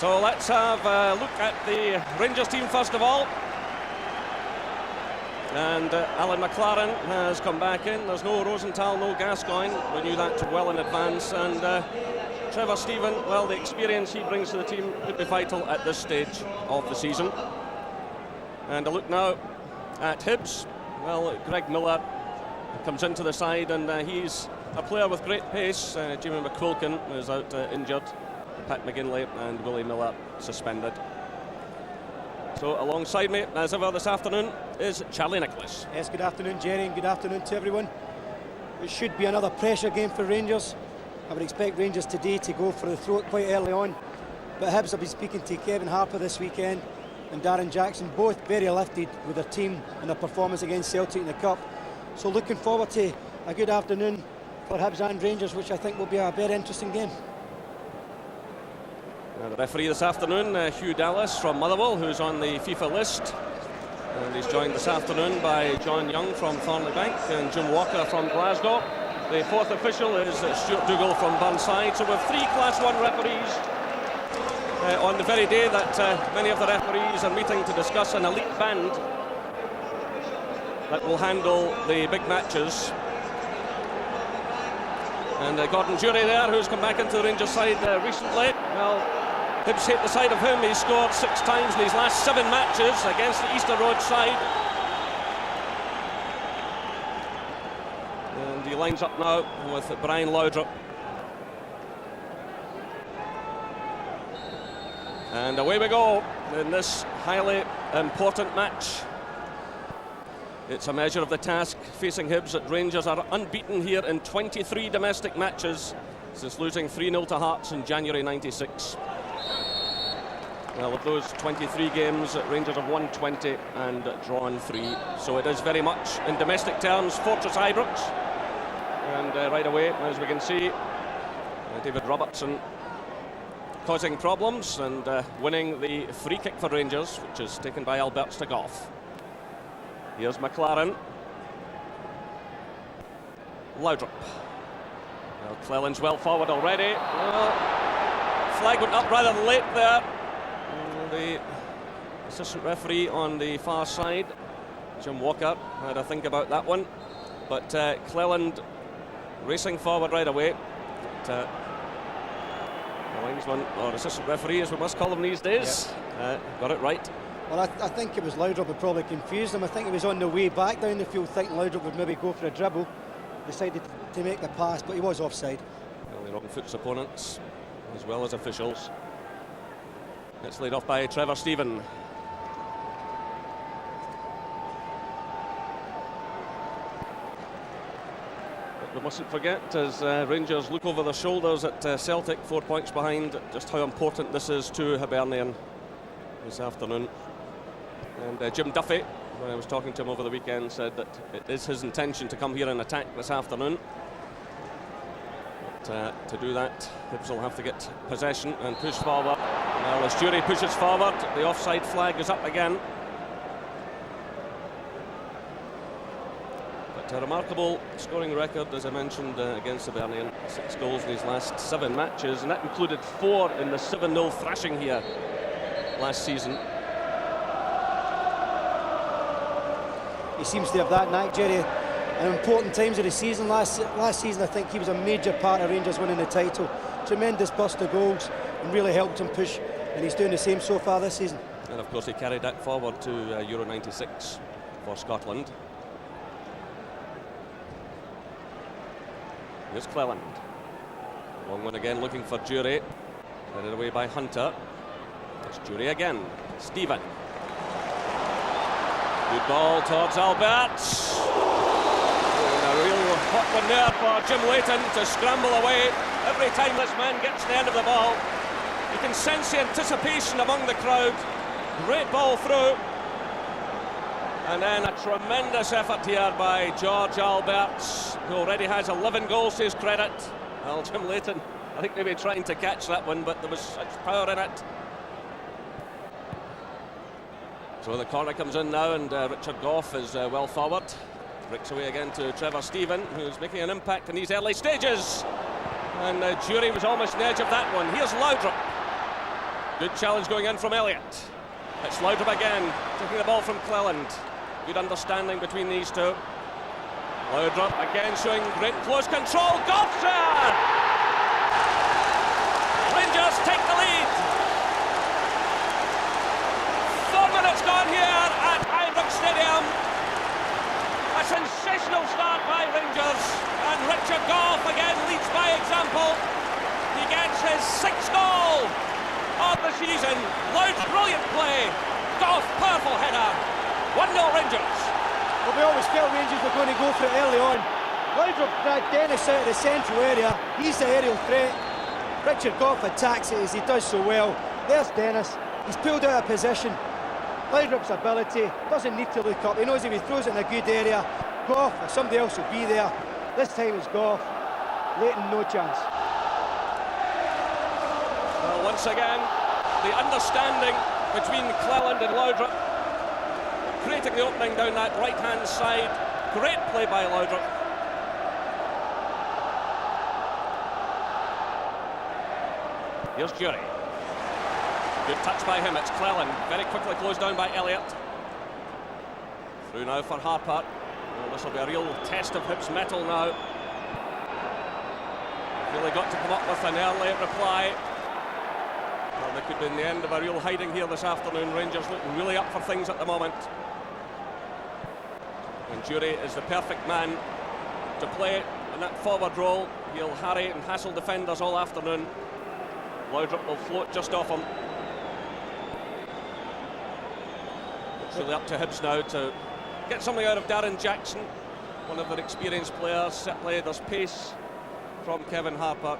So let's have a look at the Rangers team first of all. And Alan McLaren has come back in. There's no Rosenthal, no Gascoigne. We knew that well in advance. And Trevor Stephen, well, the experience he brings to the team could be vital at this stage of the season. And a look now at Hibs. Well, Greg Miller comes into the side, and he's a player with great pace. Jamie McQuilkin is out injured. Pat McGinley and Willie Miller suspended. So alongside me, as ever this afternoon, is Charlie Nicholas. Yes, good afternoon, Jerry, and good afternoon to everyone. It should be another pressure game for Rangers. I would expect Rangers today to go for the throat quite early on. But Hibs have been speaking to Kevin Harper this weekend and Darren Jackson, both very lifted with their team and their performance against Celtic in the Cup. So looking forward to a good afternoon for Hibs and Rangers, which I think will be a very interesting game. The referee this afternoon, Hugh Dallas from Motherwell, who's on the FIFA list. And he's joined this afternoon by John Young from Thornleybank and Jim Walker from Glasgow. The fourth official is Stuart Dougal from Burnside. So we have 3 Class 1 referees on the very day that many of the referees are meeting to discuss an elite band that will handle the big matches. And Gordon Jury there, who's come back into the Rangers side recently. Well, Hibs hate the side of him. He's scored 6 times in his last 7 matches against the Easter Road side. And he lines up now with Brian Laudrup. And away we go in this highly important match. It's a measure of the task facing Hibs that Rangers are unbeaten here in 23 domestic matches since losing 3-0 to Hearts in January '96. Well, of those 23 games, Rangers have won 20 and drawn 3. So it is very much, in domestic terms, Fortress Ibrox. And right away, as we can see, David Robertson causing problems and winning the free kick for Rangers, which is taken by Albert Stegoff. Here's McLaren. Laudrup. Well, Cleland's well forward already. Well, flag went up rather late there. The assistant referee on the far side, Jim Walker, had a think about that one. But Cleland racing forward right away. But, the linesman, or assistant referee as we must call them these days, got it right. Well, I think it was Laudrup who probably confused him. I think he was on the way back down the field thinking Laudrup would maybe go for a dribble. Decided to make the pass, but he was offside. Well, the wrong foot's opponents, as well as officials. It's laid off by Trevor Stephen. But we mustn't forget, as Rangers look over their shoulders at Celtic, 4 points behind, just how important this is to Hibernian this afternoon. And Jim Duffy, when I was talking to him over the weekend, said that it is his intention to come here and attack this afternoon. But to do that, Hibs will have to get possession and push forward. Well, as Jury pushes forward, the offside flag is up again. But a remarkable scoring record, as I mentioned, against Hibernian. 6 goals in his last 7 matches, and that included 4 in the 7-0 thrashing here last season. He seems to have that knack, Jerry. In important times of the season, last season, I think he was a major part of Rangers winning the title. Tremendous burst of goals and really helped him push, and he's doing the same so far this season. And of course he carried that forward to Euro 96 for Scotland. Here's Cleland. Long one again, looking for Jury. Headed away by Hunter. It's Jury again. Stephen. Good ball towards Albert. And a real hot one there for Jim Leighton to scramble away. Every time this man gets to the end of the ball, you can sense the anticipation among the crowd. Great ball through. And then a tremendous effort here by George Alberts, who already has 11 goals to his credit. Well, Jim Leighton, I think maybe trying to catch that one, but there was such power in it. So the corner comes in now, and Richard Gough is well forward. Breaks away again to Trevor Stephen, who's making an impact in these early stages. And Jury was almost on the edge of that one. Here's Laudrup. Good challenge going in from Elliott. It's Laudrup again, taking the ball from Cleland. Good understanding between these two. Laudrup again showing great close control. Goff shot! Rangers take the lead. 4 minutes gone here at Hibernian Stadium. A sensational start by Rangers, and Richard Goff again leads by example. He gets his 6th goal of the season. Loud's brilliant play. Goff, powerful header. 1-0 Rangers. Well, we always felt Rangers were going to go for it early on. Laudrup dragged Dennis out of the central area. He's the aerial threat. Richard Goff attacks it as he does so well. There's Dennis. He's pulled out of position. Laudrup's ability, doesn't need to look up. He knows if he throws it in a good area, Goff or somebody else will be there. This time it's Goff. Leighton, no chance. Well, once again, the understanding between Cleland and Laudrup, creating the opening down that right-hand side. Great play by Laudrup. Here's Jury. Good touch by him, it's Cleland. Very quickly closed down by Elliott. Through now for Harper. Well, this will be a real test of Hibs' mettle now. Really got to come up with an early reply. Well, they could be in the end of a real hiding here this afternoon. Rangers looking really up for things at the moment. And Jury is the perfect man to play in that forward role. He'll harry and hassle defenders all afternoon. Laudrup will float just off him. It's really up to Hibs now to get something out of Darren Jackson, one of their experienced players. Certainly there's pace from Kevin Harper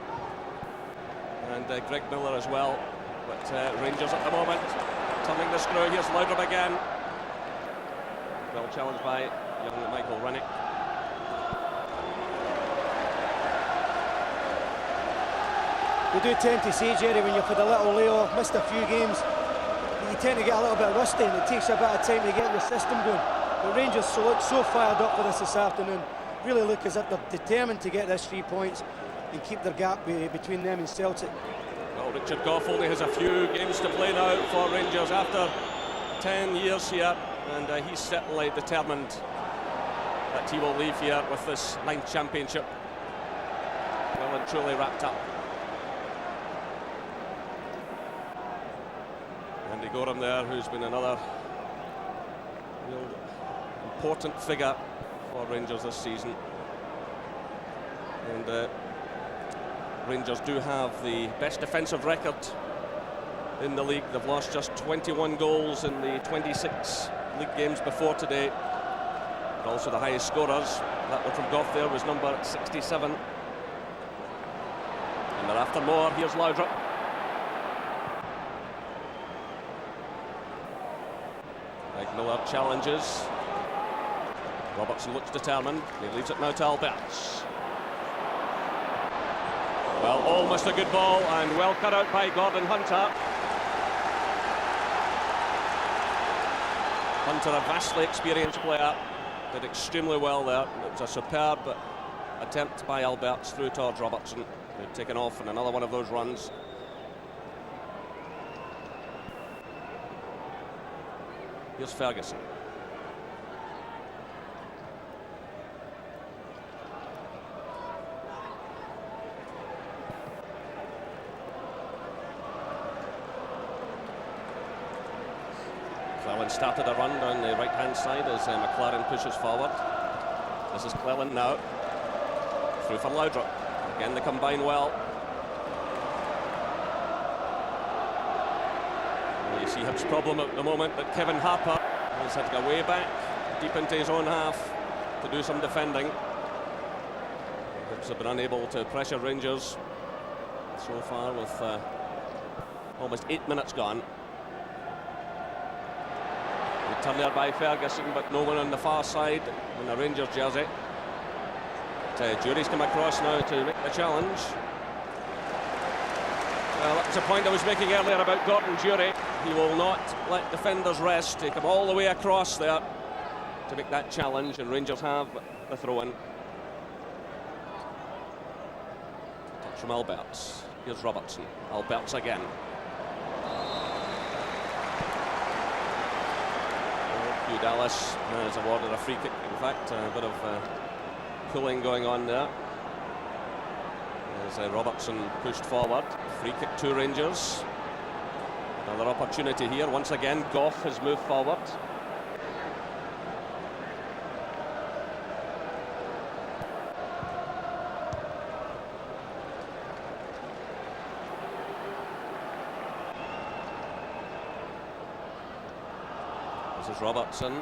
and Greg Miller as well. But Rangers at the moment turning the screw. Here's Laudrup again. Well challenged by young Michael Rennick. We do tend to say, Jerry, when you've had a little layoff, missed a few games, you tend to get a little bit rusty and it takes a bit of time to get your system going. But Rangers look so fired up for this afternoon. Really look as if they're determined to get this 3 points and keep their gap between them and Celtic. Well, Richard Goff only has a few games to play now for Rangers after 10 years here, and he's certainly determined that he will leave here with this 9th championship well and truly wrapped up. Andy Gorham there, who's been another real important figure for Rangers this season. And Rangers do have the best defensive record in the league. They've lost just 21 goals in the 26 league games before today. But also the highest scorers. That one from Goff there was number 67. And they're after more. Here's Laudrup. Greg Miller challenges. Robertson looks determined. He leaves it now to Alberts. Well, almost a good ball and well cut out by Gordon Hunter. Hunter, a vastly experienced player, did extremely well there. It was a superb attempt by Alberts through towards Robertson, who'd taken off in another one of those runs. Here's Ferguson. Cleland started a run down the right-hand side as McLaren pushes forward. This is Cleland now. Through for Laudrup. Again, they combine well. Well, you see Hibs' problem at the moment that Kevin Harper has had to go way back, deep into his own half, to do some defending. Hibs have been unable to pressure Rangers so far with almost 8 minutes gone. Turn there by Ferguson, but no one on the far side in the Rangers jersey. But, Jury's come across now to make the challenge. Well, that was a point I was making earlier about Gordon Jury. He will not let defenders rest. Take him all the way across there to make that challenge, and Rangers have the throw-in. Touch from Alberts. Here's Robertson. Alberts again. Hugh Dallas has awarded a free kick. In fact, a bit of pulling going on there. As Robertson pushed forward. Free kick to Rangers. Another opportunity here. Once again, Goff has moved forward. This is Robertson.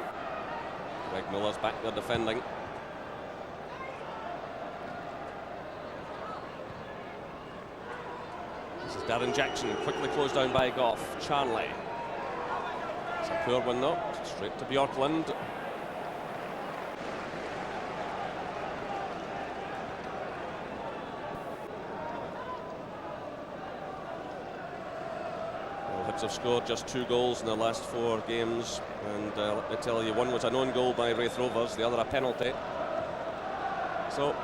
Greg Miller's back there defending. This is Darren Jackson, quickly closed down by Goff. Charnley. It's a poor one though. Straight to Bjorklund. Hibs have scored just 2 goals in their last 4 games, and let me tell you, one was an own goal by Raith Rovers, the other a penalty. So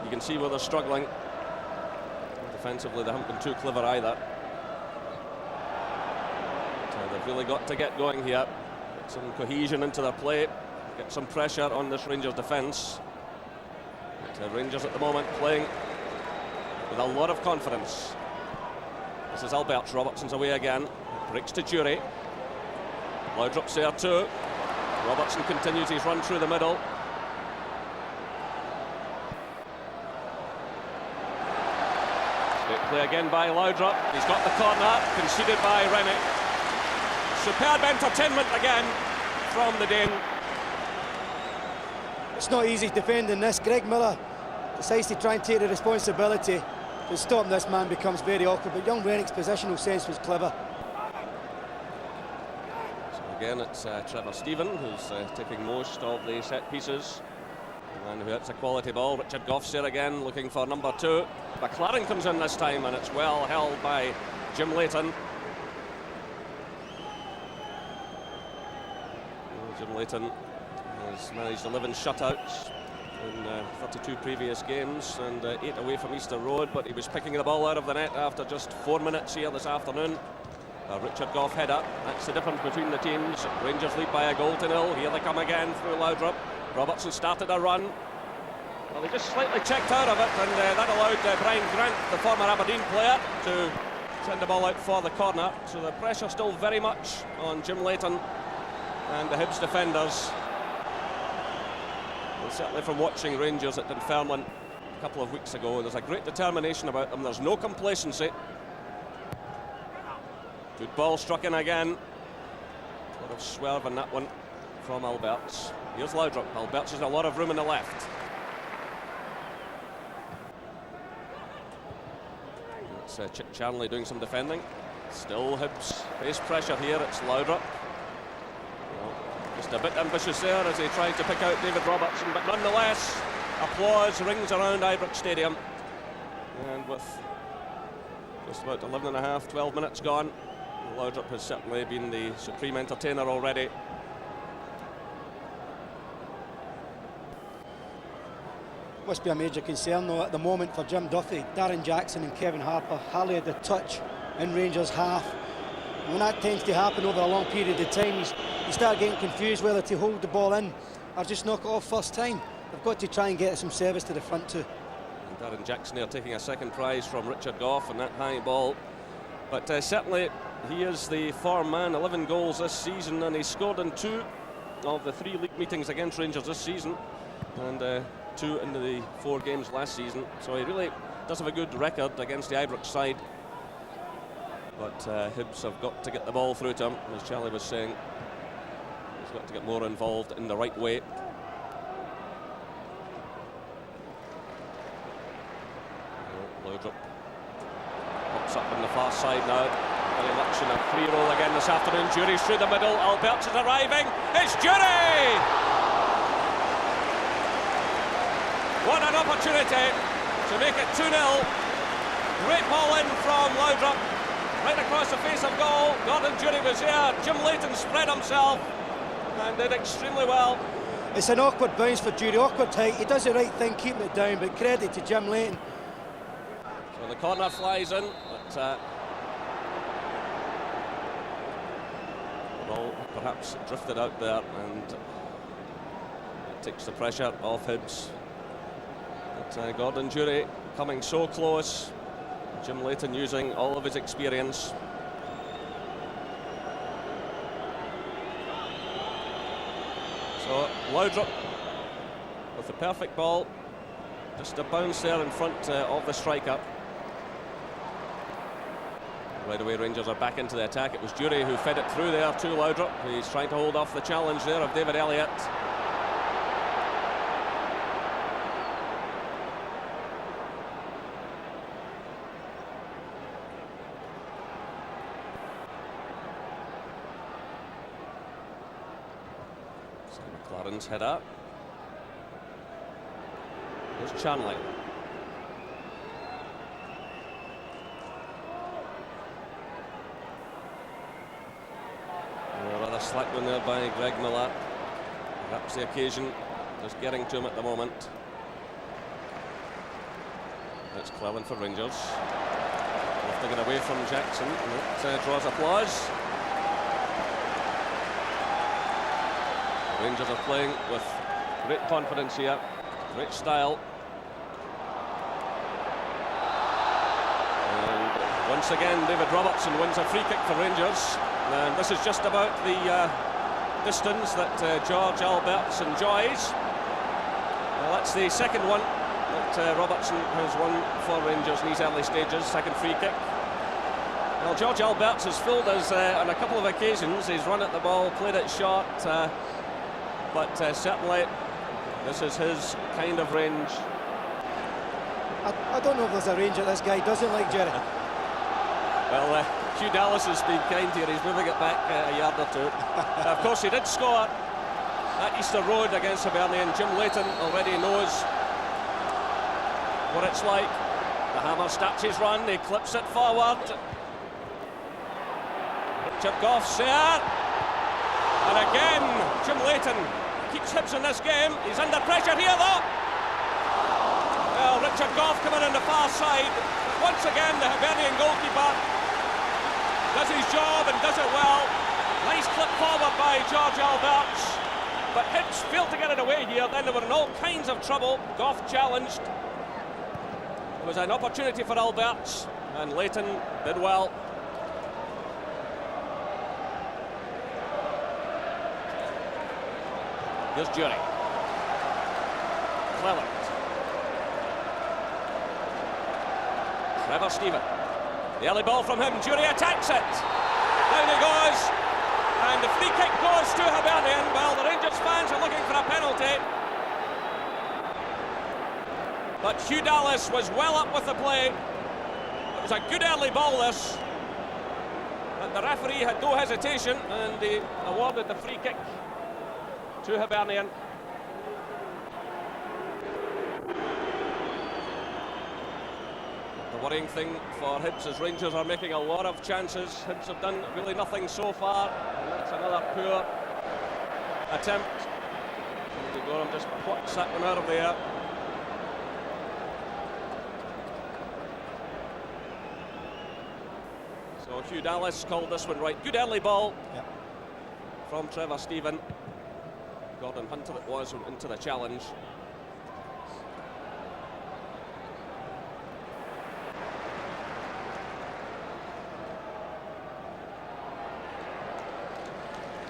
you can see where they're struggling. Defensively, they haven't been too clever either. But, they've really got to get going here, get some cohesion into their play, get some pressure on this Rangers defence. Rangers at the moment playing with a lot of confidence. This is Alberts. Robertson's away again. Breaks to Jury. Laudrup's there too. Robertson continues his run through the middle. Great play again by Laudrup. He's got the corner, conceded by Rennie. Superb entertainment again from the Dane. It's not easy defending this. Greg Miller decides to try and take the responsibility. To stop this man becomes very awkward, but young Rennick's positional sense was clever. So again, it's Trevor Stephen who's taking most of the set pieces. And who hits a quality ball. Richard Goff's there again, looking for number 2. McLaren comes in this time, and it's well held by Jim Leighton. Jim Leighton has managed 11 shutouts in 32 previous games, and 8 away from Easter Road, but he was picking the ball out of the net after just 4 minutes here this afternoon. Richard Goff header. That's the difference between the teams. Rangers lead by a goal to 0. Here they come again through Laudrup. Robertson started a run. Well, they just slightly checked out of it, and that allowed Brian Grant, the former Aberdeen player, to send the ball out for the corner. So the pressure still very much on Jim Leighton and the Hibs defenders. Well, certainly from watching Rangers at Dunfermline a couple of weeks ago, there's a great determination about them. There's no complacency. Good ball struck in again. A lot of swerve in that one from Alberts. Here's Laudrup. Alberts has a lot of room in the left. It's Chip Charnley doing some defending. Still Hibs face pressure here. It's Laudrup. Well, just a bit ambitious there as he tried to pick out David Robertson, but nonetheless, applause rings around Ibrox Stadium. And with just about 11 and a half, 12 minutes gone, Laudrup has certainly been the supreme entertainer already. Must be a major concern though at the moment for Jim Duffy. Darren Jackson and Kevin Harper hardly had the touch in Rangers half. When that tends to happen over a long period of time, you start getting confused whether to hold the ball in or just knock it off first time. They've got to try and get some service to the front too. And Darren Jackson there taking a second prize from Richard Goff on that high ball. But certainly he is the form man. 11 goals this season, and he scored in 2 of the 3 league meetings against Rangers this season, and 2 in the 4 games last season. So he really does have a good record against the Ibrox side. But Hibs have got to get the ball through to him, as Charlie was saying. He's got to get more involved in the right way. Laudrup pops up on the far side now. Very much in a free roll again this afternoon. Jury's through the middle. Alberts is arriving. It's Jury! What an opportunity to make it 2-0. Great ball in from Laudrup, right across the face of goal. Gordon Jury was here. Jim Leighton spread himself and did extremely well. It's an awkward bounce for Jury, awkward height. He does the right thing, keeping it down, but credit to Jim Leighton. So the corner flies in, but Ball perhaps drifted out there, and it takes the pressure off Hibs. But Gordon Durie coming so close. Jim Leighton using all of his experience. So Laudrup with the perfect ball, just a bounce there in front of the striker. Right away Rangers are back into the attack. It was Durie who fed it through there to Laudrup. He's trying to hold off the challenge there of David Elliott. So McLaren's header. Here's Chanley. Rather slack one there by Greg Miller. Perhaps the occasion just getting to him at the moment. It's Cleland for Rangers. Lifting it away from Jackson, and it draws applause. The Rangers are playing with great confidence here, great style. And once again, David Robertson wins a free kick for Rangers. And this is just about the distance that George Alberts enjoys. Well, that's the second one that Robertson has won for Rangers in these early stages, second free kick. Well, George Alberts has fooled us on a couple of occasions. He's run at the ball, played it short, but certainly this is his kind of range. I don't know if there's a range that this guy doesn't like, Jerry. Well, Hugh Dallas has been kind here. He's moving it back a yard or two. Of course, he did score at Easter Road against Hibernian. Jim Leighton already knows what it's like. The hammer starts his run. He clips it forward. Richard Goff's there. And again, Jim Leighton keeps Hibs in this game. He's under pressure here, though. Well, Richard Goff coming on the far side. Once again, the Hibernian goalkeeper does his job and does it well. Nice clip forward by George Alberts. But Hibs failed to get it away here. Then they were in all kinds of trouble. Goff challenged. It was an opportunity for Alberts, and Leighton did well. Here's Durie. Cleland. Trevor Stephen. The early ball from him. Durie attacks it. Down he goes. And the free kick goes to Hibernian. Well, the Rangers fans are looking for a penalty. But Hugh Dallas was well up with the play. It was a good early ball, this. But the referee had no hesitation, and he awarded the free kick to Hibernian. The worrying thing for Hibs is Rangers are making a lot of chances. Hibs have done really nothing so far, and that's another poor attempt. And Gorham just plucks that one out of the air. So Hugh Dallas called this one right. Good early ball from Trevor Stephen. Gordon Hunter it was went into the challenge.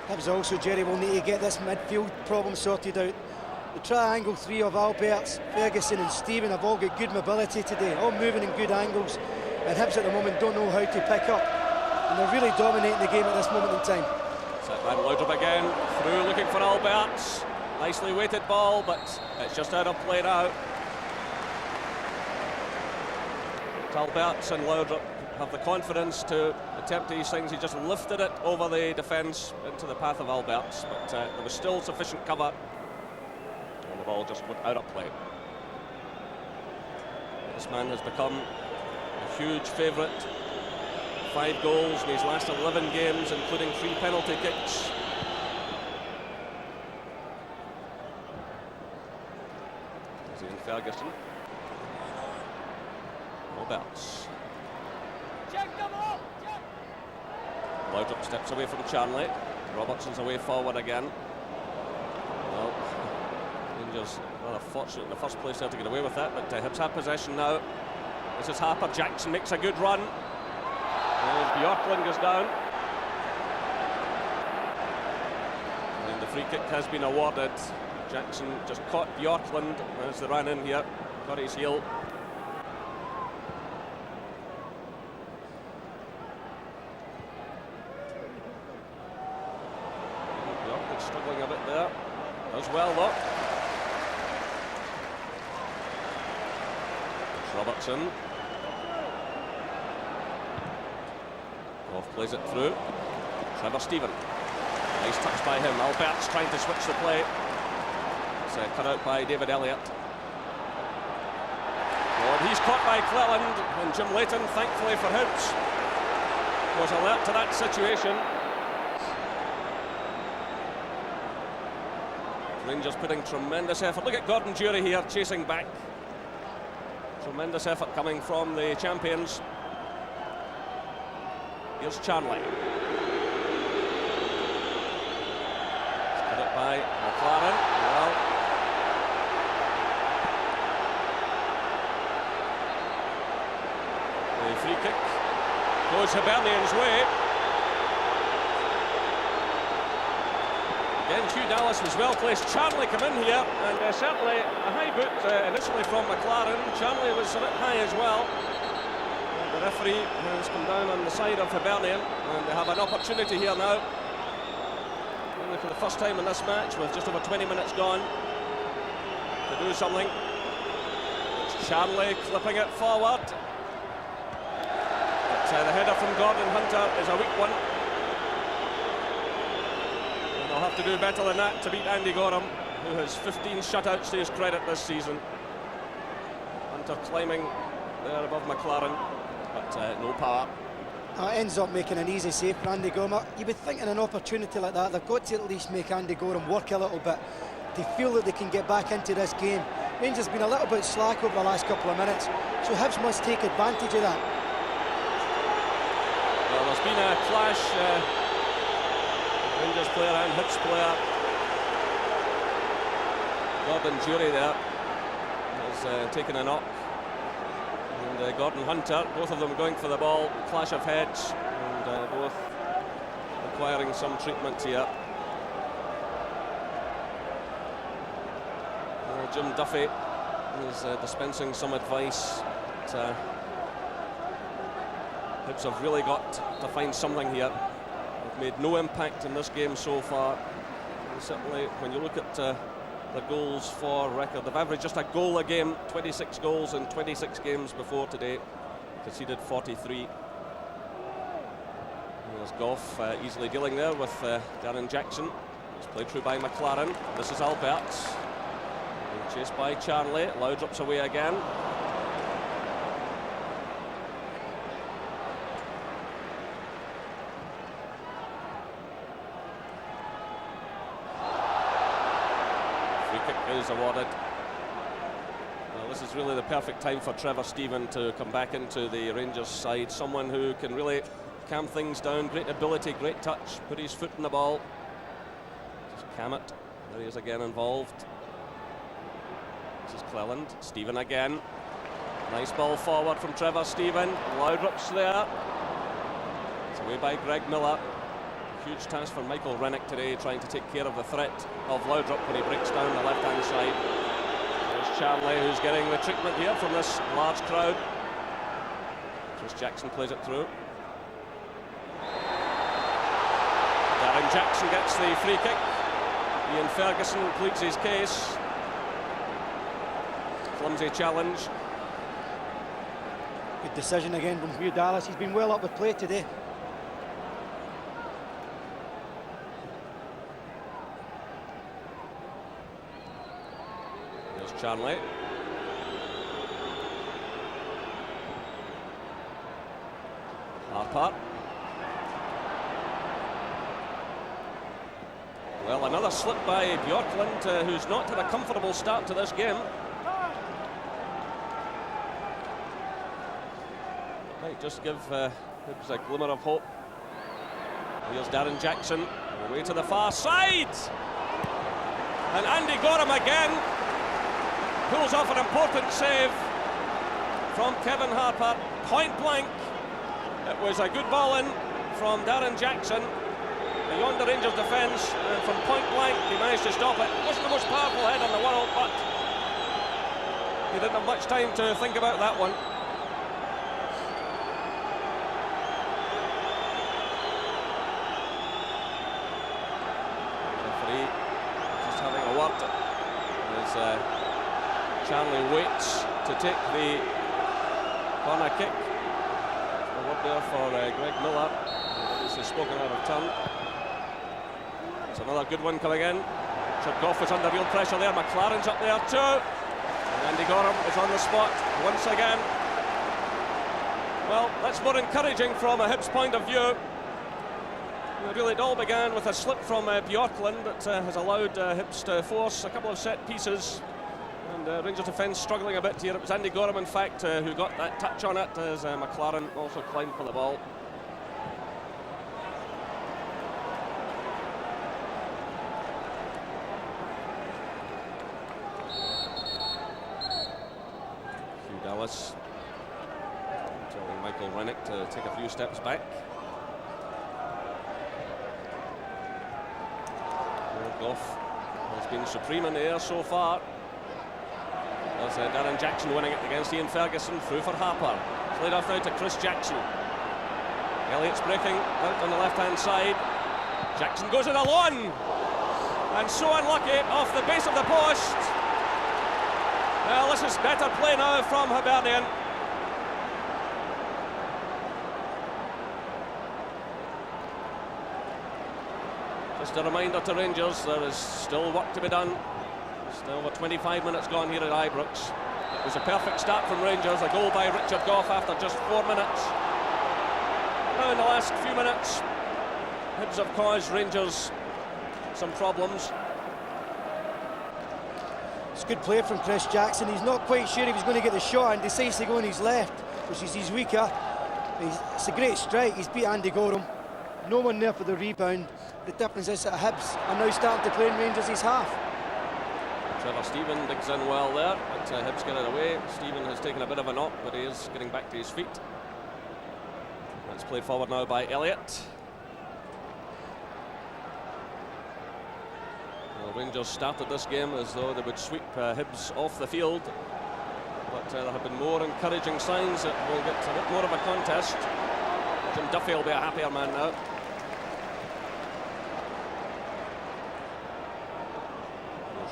Hibs also, Jerry, will need to get this midfield problem sorted out. The triangle three of Alberts, Ferguson and Stephen have all got good mobility today, all moving in good angles, and Hibs at the moment don't know how to pick up, and they're really dominating the game at this moment in time. Set by Laudrup again, through looking for Alberts. Nicely weighted ball, but it's just out of play now. Alberts and Laudrup have the confidence to attempt these things. He just lifted it over the defence into the path of Alberts, but there was still sufficient cover, and the ball just went out of play. This man has become a huge favourite. 5 goals in his last 11 games, including 3 penalty kicks. Ian Ferguson. Alberts. Laudrup steps away from Chanley. Robertson's away forward again. Well, Rangers rather fortunate in the first place there to get away with that, but Hibs have possession now. This is Harper. Jackson makes a good run. And Bjorklund goes down. And the free kick has been awarded. Jackson just caught Bjorklund as they ran in here. Got his heel. Bjorklund struggling a bit there. Does well though. It's Robertson. Goff plays it through. Trevor Stephen. Nice touch by him. Albert's trying to switch the play. It's cut out by David Elliott. Oh, he's caught by Cleland, and Jim Leighton, thankfully for Hibs, was alert to that situation. Rangers putting tremendous effort. Look at Gordon Dury here chasing back. Tremendous effort coming from the champions. Here's Charnley. Cut it by McLaren. Well, the free kick goes Hibernian's way. Again, Hugh Dallas was well placed. Charnley come in here, and certainly a high boot initially from McLaren. Charnley was a bit high as well. The referee has come down on the side of Hibernian, and they have an opportunity here now. Only for the first time in this match, with just over 20 minutes gone, to do something. It's Charnley clipping it forward. But the header from Gordon Hunter is a weak one. And they'll have to do better than that to beat Andy Gorham, who has 15 shutouts to his credit this season. Hunter climbing there above McLaren. But no power. Ends up making an easy save for Andy Gorham. You would think in an opportunity like that, they've got to at least make Andy Gorham work a little bit. They feel that they can get back into this game. Rangers have been a little bit slack over the last couple of minutes, so Hibs must take advantage of that. Well, there's been a clash. Rangers player and Hibs player. Gordon Dury there has taken a knock. And Gordon Hunter, both of them going for the ball, clash of heads, and both requiring some treatment here. Jim Duffy is dispensing some advice. Hibs have really got to find something here. They've made no impact in this game so far. And certainly, when you look at the goals for record, they've averaged just a goal a game, 26 goals in 26 games before today, conceded 43. There's Goff easily dealing there with Darren Jackson. It's played through by McLaren. This is Alberts, chased by Charnley. Loudrop's away again. Is awarded. Well, this is really the perfect time for Trevor Stephen to come back into the Rangers side. Someone who can really calm things down. Great ability, great touch. Put his foot in the ball. Just calm it. There he is again involved. This is Cleland. Stephen again. Nice ball forward from Trevor Stephen. Loudrop's there. It's away by Greg Miller. Huge task for Michael Rennick today, trying to take care of the threat of Loudrop when he breaks down the left-hand side. There's Charnley, who's getting the treatment here from this large crowd. Chris Jackson plays it through. Darren Jackson gets the free kick. Ian Ferguson pleads his case. Clumsy challenge. Good decision again from Hugh Dallas. He's been well up with play today. Charnley. Harper. Well, another slip by Bjorklund, who's not had a comfortable start to this game. Might just give Hibs a glimmer of hope. Here's Darren Jackson, away to the far side. And Andy Gorham again pulls off an important save from Kevin Harper, point blank. It was a good ball in from Darren Jackson, beyond the Rangers defence, and from point blank he managed to stop it. It wasn't the most powerful head in the world, but he didn't have much time to think about that one. Referee just having a word as Charlie waits to take the corner kick. A word there for Greg Miller. He's spoken out of turn. It's another good one coming in. Richard Gough is under real pressure there. McLaren's up there too. And Andy Gorham is on the spot once again. Well, that's more encouraging from a Hibs point of view. Really, it all began with a slip from Bjorklund that has allowed Hibs to force a couple of set pieces. And Rangers defence struggling a bit here. It was Andy Gorham, in fact, who got that touch on it, as McLaren also climbed for the ball. Hugh Dallas telling Michael Rennick to take a few steps back. Gough has been supreme in the air so far. There's Darren Jackson winning it against Ian Ferguson, through for Harper. Played off now to Chris Jackson. Elliott's breaking out on the left-hand side. Jackson goes it alone, and so unlucky off the base of the post. Well, this is better play now from Hibernian. Just a reminder to Rangers, there is still work to be done. Still over 25 minutes gone here at Ibrox. It was a perfect start from Rangers, a goal by Richard Gough after just 4 minutes. Now in the last few minutes, Hibs have caused Rangers some problems. It's good play from Chris Jackson. He's not quite sure he was going to get the shot and decides to go on his left, which is his weaker. It's a great strike. He's beat Andy Gorham. No one there for the rebound. The difference is that Hibs are now starting to play in Rangers' half. Trevor Stephen digs in well there, but Hibs get it away. Stephen has taken a bit of a knock, but he is getting back to his feet. That's played forward now by Elliott. Well, Rangers started this game as though they would sweep Hibs off the field, but there have been more encouraging signs that we'll get a bit more of a contest. Jim Duffy will be a happier man now.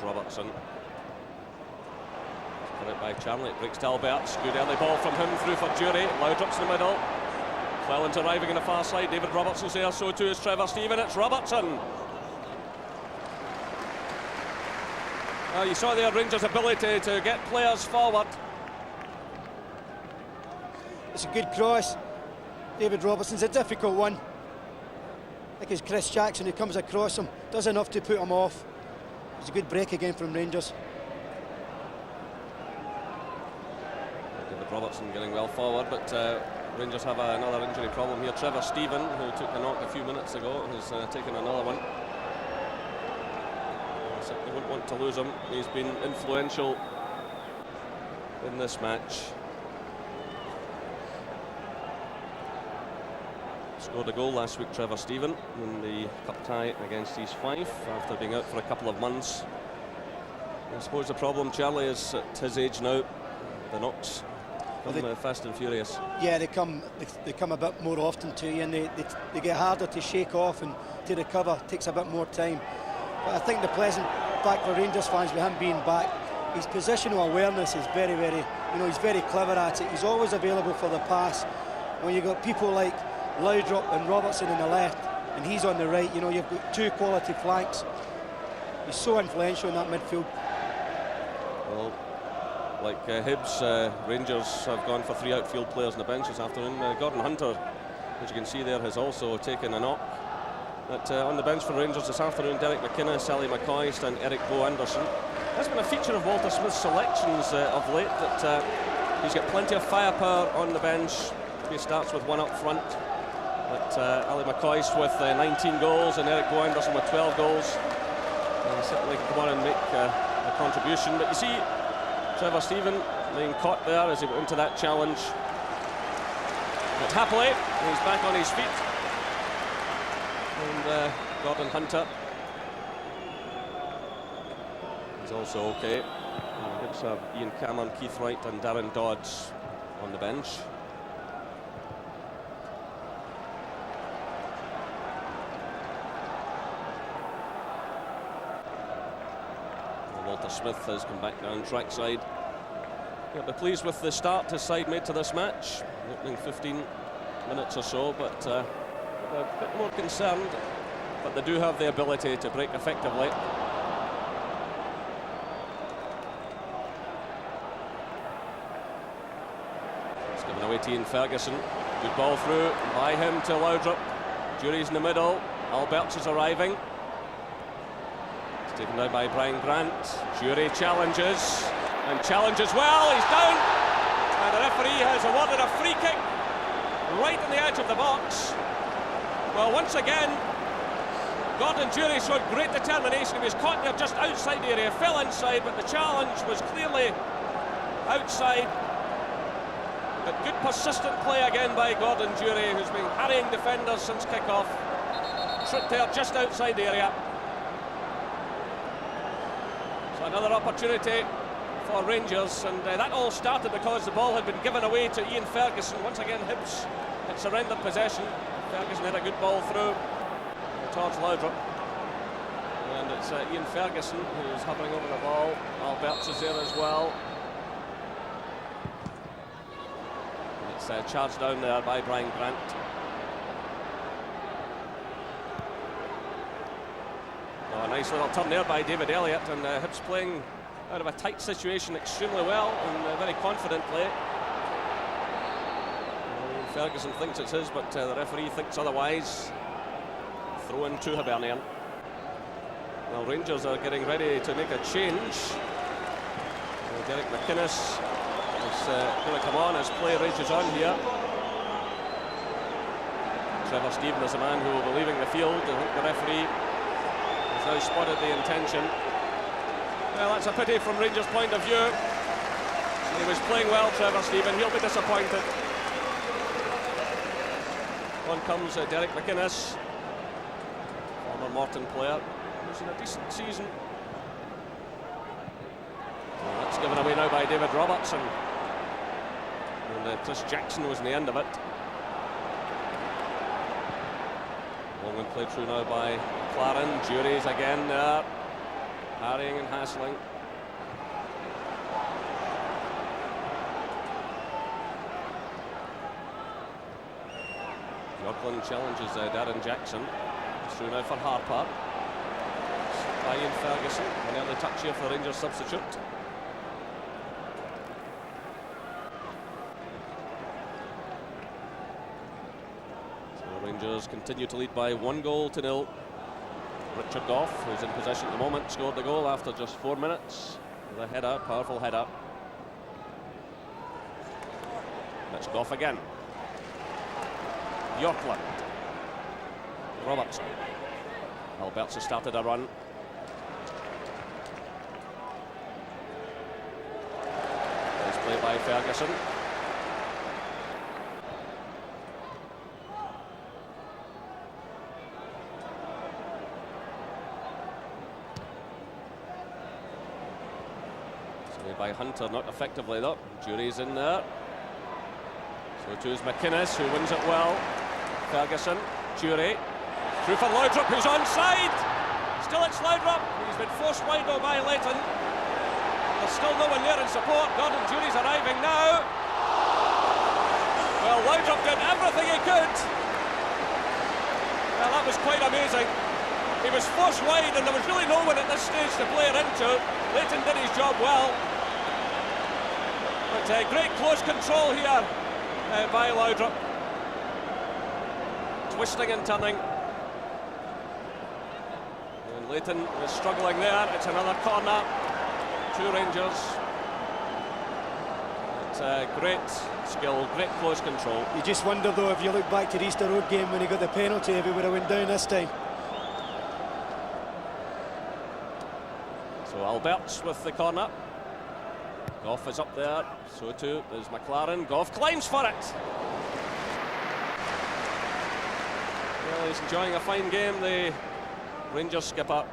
Robertson. Put it by Charlie, it breaks Talbert's. Good early ball from him, through for Jury. Loudrop's in the middle. Cleland arriving on the far side. David Robertson's there, so too is Trevor Stephen. It's Robertson. Well, you saw there Rangers' ability to get players forward. It's a good cross. David Robertson's a difficult one. I think it's Chris Jackson who comes across him, does enough to put him off. It's a good break again from Rangers. David Robertson getting well forward, but Rangers have another injury problem here. Trevor Stephen, who took a knock a few minutes ago, has taken another one. I certainly wouldn't want to lose him. He's been influential in this match. Scored a goal last week, Trevor Stephen, in the cup tie against East Fife after being out for a couple of months. I suppose the problem, Charlie, is at his age now, the knocks come fast and furious. Yeah, they come a bit more often to you, and they get harder to shake off, and to recover takes a bit more time. But I think the pleasant fact for Rangers fans with him being back, his positional awareness is very, he's very clever at it. He's always available for the pass. When you've got people like Loudrop and Robertson on the left, and he's on the right, you've got two quality flanks. He's so influential in that midfield. Well, like Hibs, Rangers have gone for 3 outfield players on the bench this afternoon. Gordon Hunter, as you can see there, has also taken a knock. But on the bench for Rangers this afternoon, Derek McKenna, Sally McCoist and Eric Bo Anderson. That's been a feature of Walter Smith's selections of late, that he's got plenty of firepower on the bench. He starts with one up front. But Ali McCoist with 19 goals and Eric Bow Anderson with 12 goals. And certainly can come on and make a contribution. But you see, Trevor Stephen being caught there as he went into that challenge. But happily, he's back on his feet. And Gordon Hunter is also okay. Hibs have Ian Cameron, Keith Wright and Darren Dodds on the bench. Walter Smith has come back down trackside. He'll be pleased with the start his side made to this match, opening 15 minutes or so, but a bit more concerned. But they do have the ability to break effectively. It's given away to Ian Ferguson. Good ball through by him to Laudrup. Jury's in the middle. Alberts is arriving. It's taken down by Brian Grant. Jury challenges and challenges well. He's down, and the referee has awarded a free kick right on the edge of the box. Well, once again, Gordon Jury showed great determination. He was caught there just outside the area, fell inside, but the challenge was clearly outside. But good persistent play again by Gordon Jury, who's been harrying defenders since kick-off. Tripped there just outside the area. So another opportunity for Rangers, and that all started because the ball had been given away to Ian Ferguson. Once again, Hibs had surrendered possession. Ferguson had a good ball through towards Laudrup, and it's Ian Ferguson who's hovering over the ball. Alberts is there as well. And it's charged down there by Brian Grant. Oh, a nice little turn there by David Elliott, and Hibs playing out of a tight situation extremely well and very confidently. Ferguson thinks it's his, but the referee thinks otherwise. Throw in to Hibernian. Well, Rangers are getting ready to make a change. Derek McInnes is going to come on as play rages on here. Trevor Stephen is a man who will be leaving the field. I think the referee has now spotted the intention. Well, that's a pity from Rangers' point of view. He was playing well, Trevor Stephen. He'll be disappointed. On comes Derek McInnes, former Morton player, who's in a decent season. So that's given away now by David Robertson. And Chris Jackson was in the end of it. Long one played through now by McLaren. Jury's again there, harrying and hassling. Jocelyn challenges Darren Jackson. It's through now for Harper. By Ian Ferguson. An early touch here for Rangers substitute. So Rangers continue to lead by 1-0. Richard Goff, who's in possession at the moment, scored the goal after just 4 minutes with a header, powerful header. That's Goff again. Yorkland. Robertson. Alberts has started a run. Nice play by Ferguson. Saved by Hunter, not effectively though. Jury's in there. So too is McInnes, who wins it well. Ferguson, Jury, through for Laudrup, who's onside. Still it's Laudrup. He's been forced wide though by Leighton. There's still no one there in support. Gordon Jury's arriving now. Well, Laudrup did everything he could. Well, that was quite amazing. He was forced wide and there was really no one at this stage to play it into. Leighton did his job well. But great close control here by Laudrup. Twisting and turning. And Leighton is struggling there. It's another corner to Rangers. But great skill, great close control. You just wonder though, if you look back to the Easter Road game when he got the penalty, if he would have went down this time. So Albert's with the corner. Goff is up there, so too is McLaren. Goff climbs for it. Well, he's enjoying a fine game, the Rangers skipper.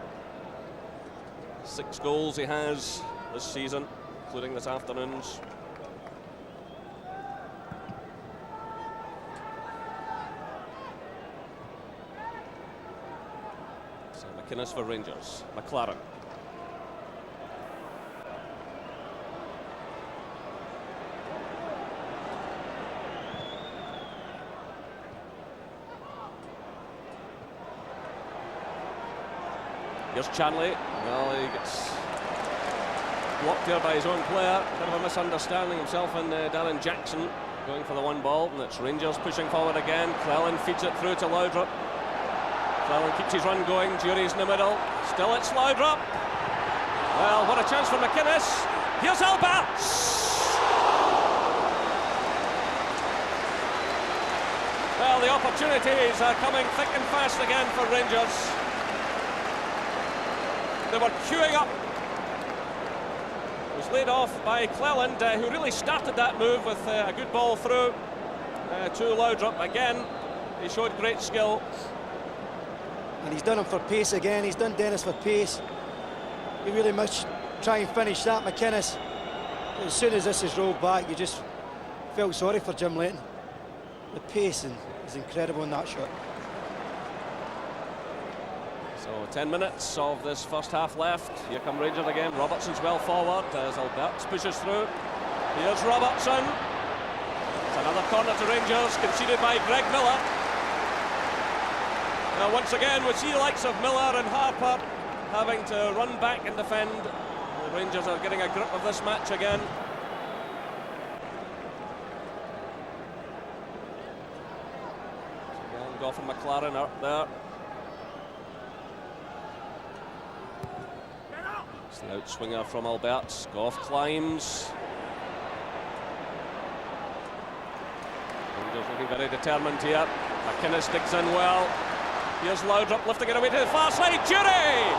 6 goals he has this season, including this afternoon's. So McInnes for Rangers, McLaren. Here's Chanley. Well, he gets blocked there by his own player. Bit of a misunderstanding himself and Darren Jackson going for the one ball, and it's Rangers pushing forward again. Cleland feeds it through to Laudrup. Cleland keeps his run going. Jury's in the middle. Still it's Laudrup. Well, what a chance for McInnes. Here's Alberts. Well, the opportunities are coming thick and fast again for Rangers. They were queuing up. It was laid off by Cleland, who really started that move with a good ball through to Laudrup. Again, he showed great skill. And he's done him for pace again. He's done Dennis for pace. He really must try and finish that, McInnes. As soon as this is rolled back, you just felt sorry for Jim Leighton. The pace is incredible in that shot. So 10 minutes of this first half left. Here come Rangers again. Robertson's well forward as Alberts pushes through. Here's Robertson. It's another corner to Rangers, conceded by Greg Miller. Now once again we see the likes of Miller and Harper having to run back and defend. The Rangers are getting a grip of this match again. Again, Goff and McLaren are up there. It's the outswinger from Alberts. Goff climbs. Rangers looking very determined here. McInnes digs in well. Here's Laudrup lifting it away to the far side. Jury!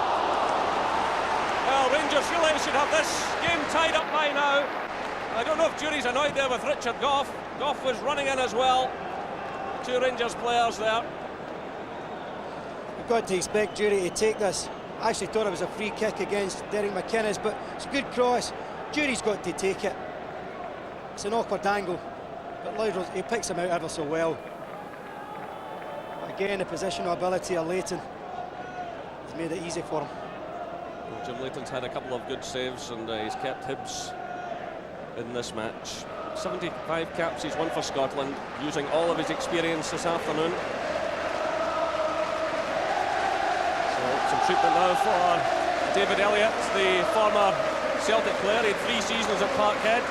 Well, Rangers really should have this game tied up by now. I don't know if Jury's annoyed there with Richard Goff. Goff was running in as well. 2 Rangers players there. You've got to expect Jury to take this. I actually thought it was a free kick against Derek McInnes, but it's a good cross. Jury's got to take it. It's an awkward angle, but Laudrup, he picks him out ever so well. But again, the positional ability of Leighton has made it easy for him. Well, Jim Leighton's had a couple of good saves, and he's kept Hibs in this match. 75 caps he's won for Scotland, using all of his experience this afternoon. Some treatment now for David Elliott, the former Celtic player. He had 3 seasons at Parkhead,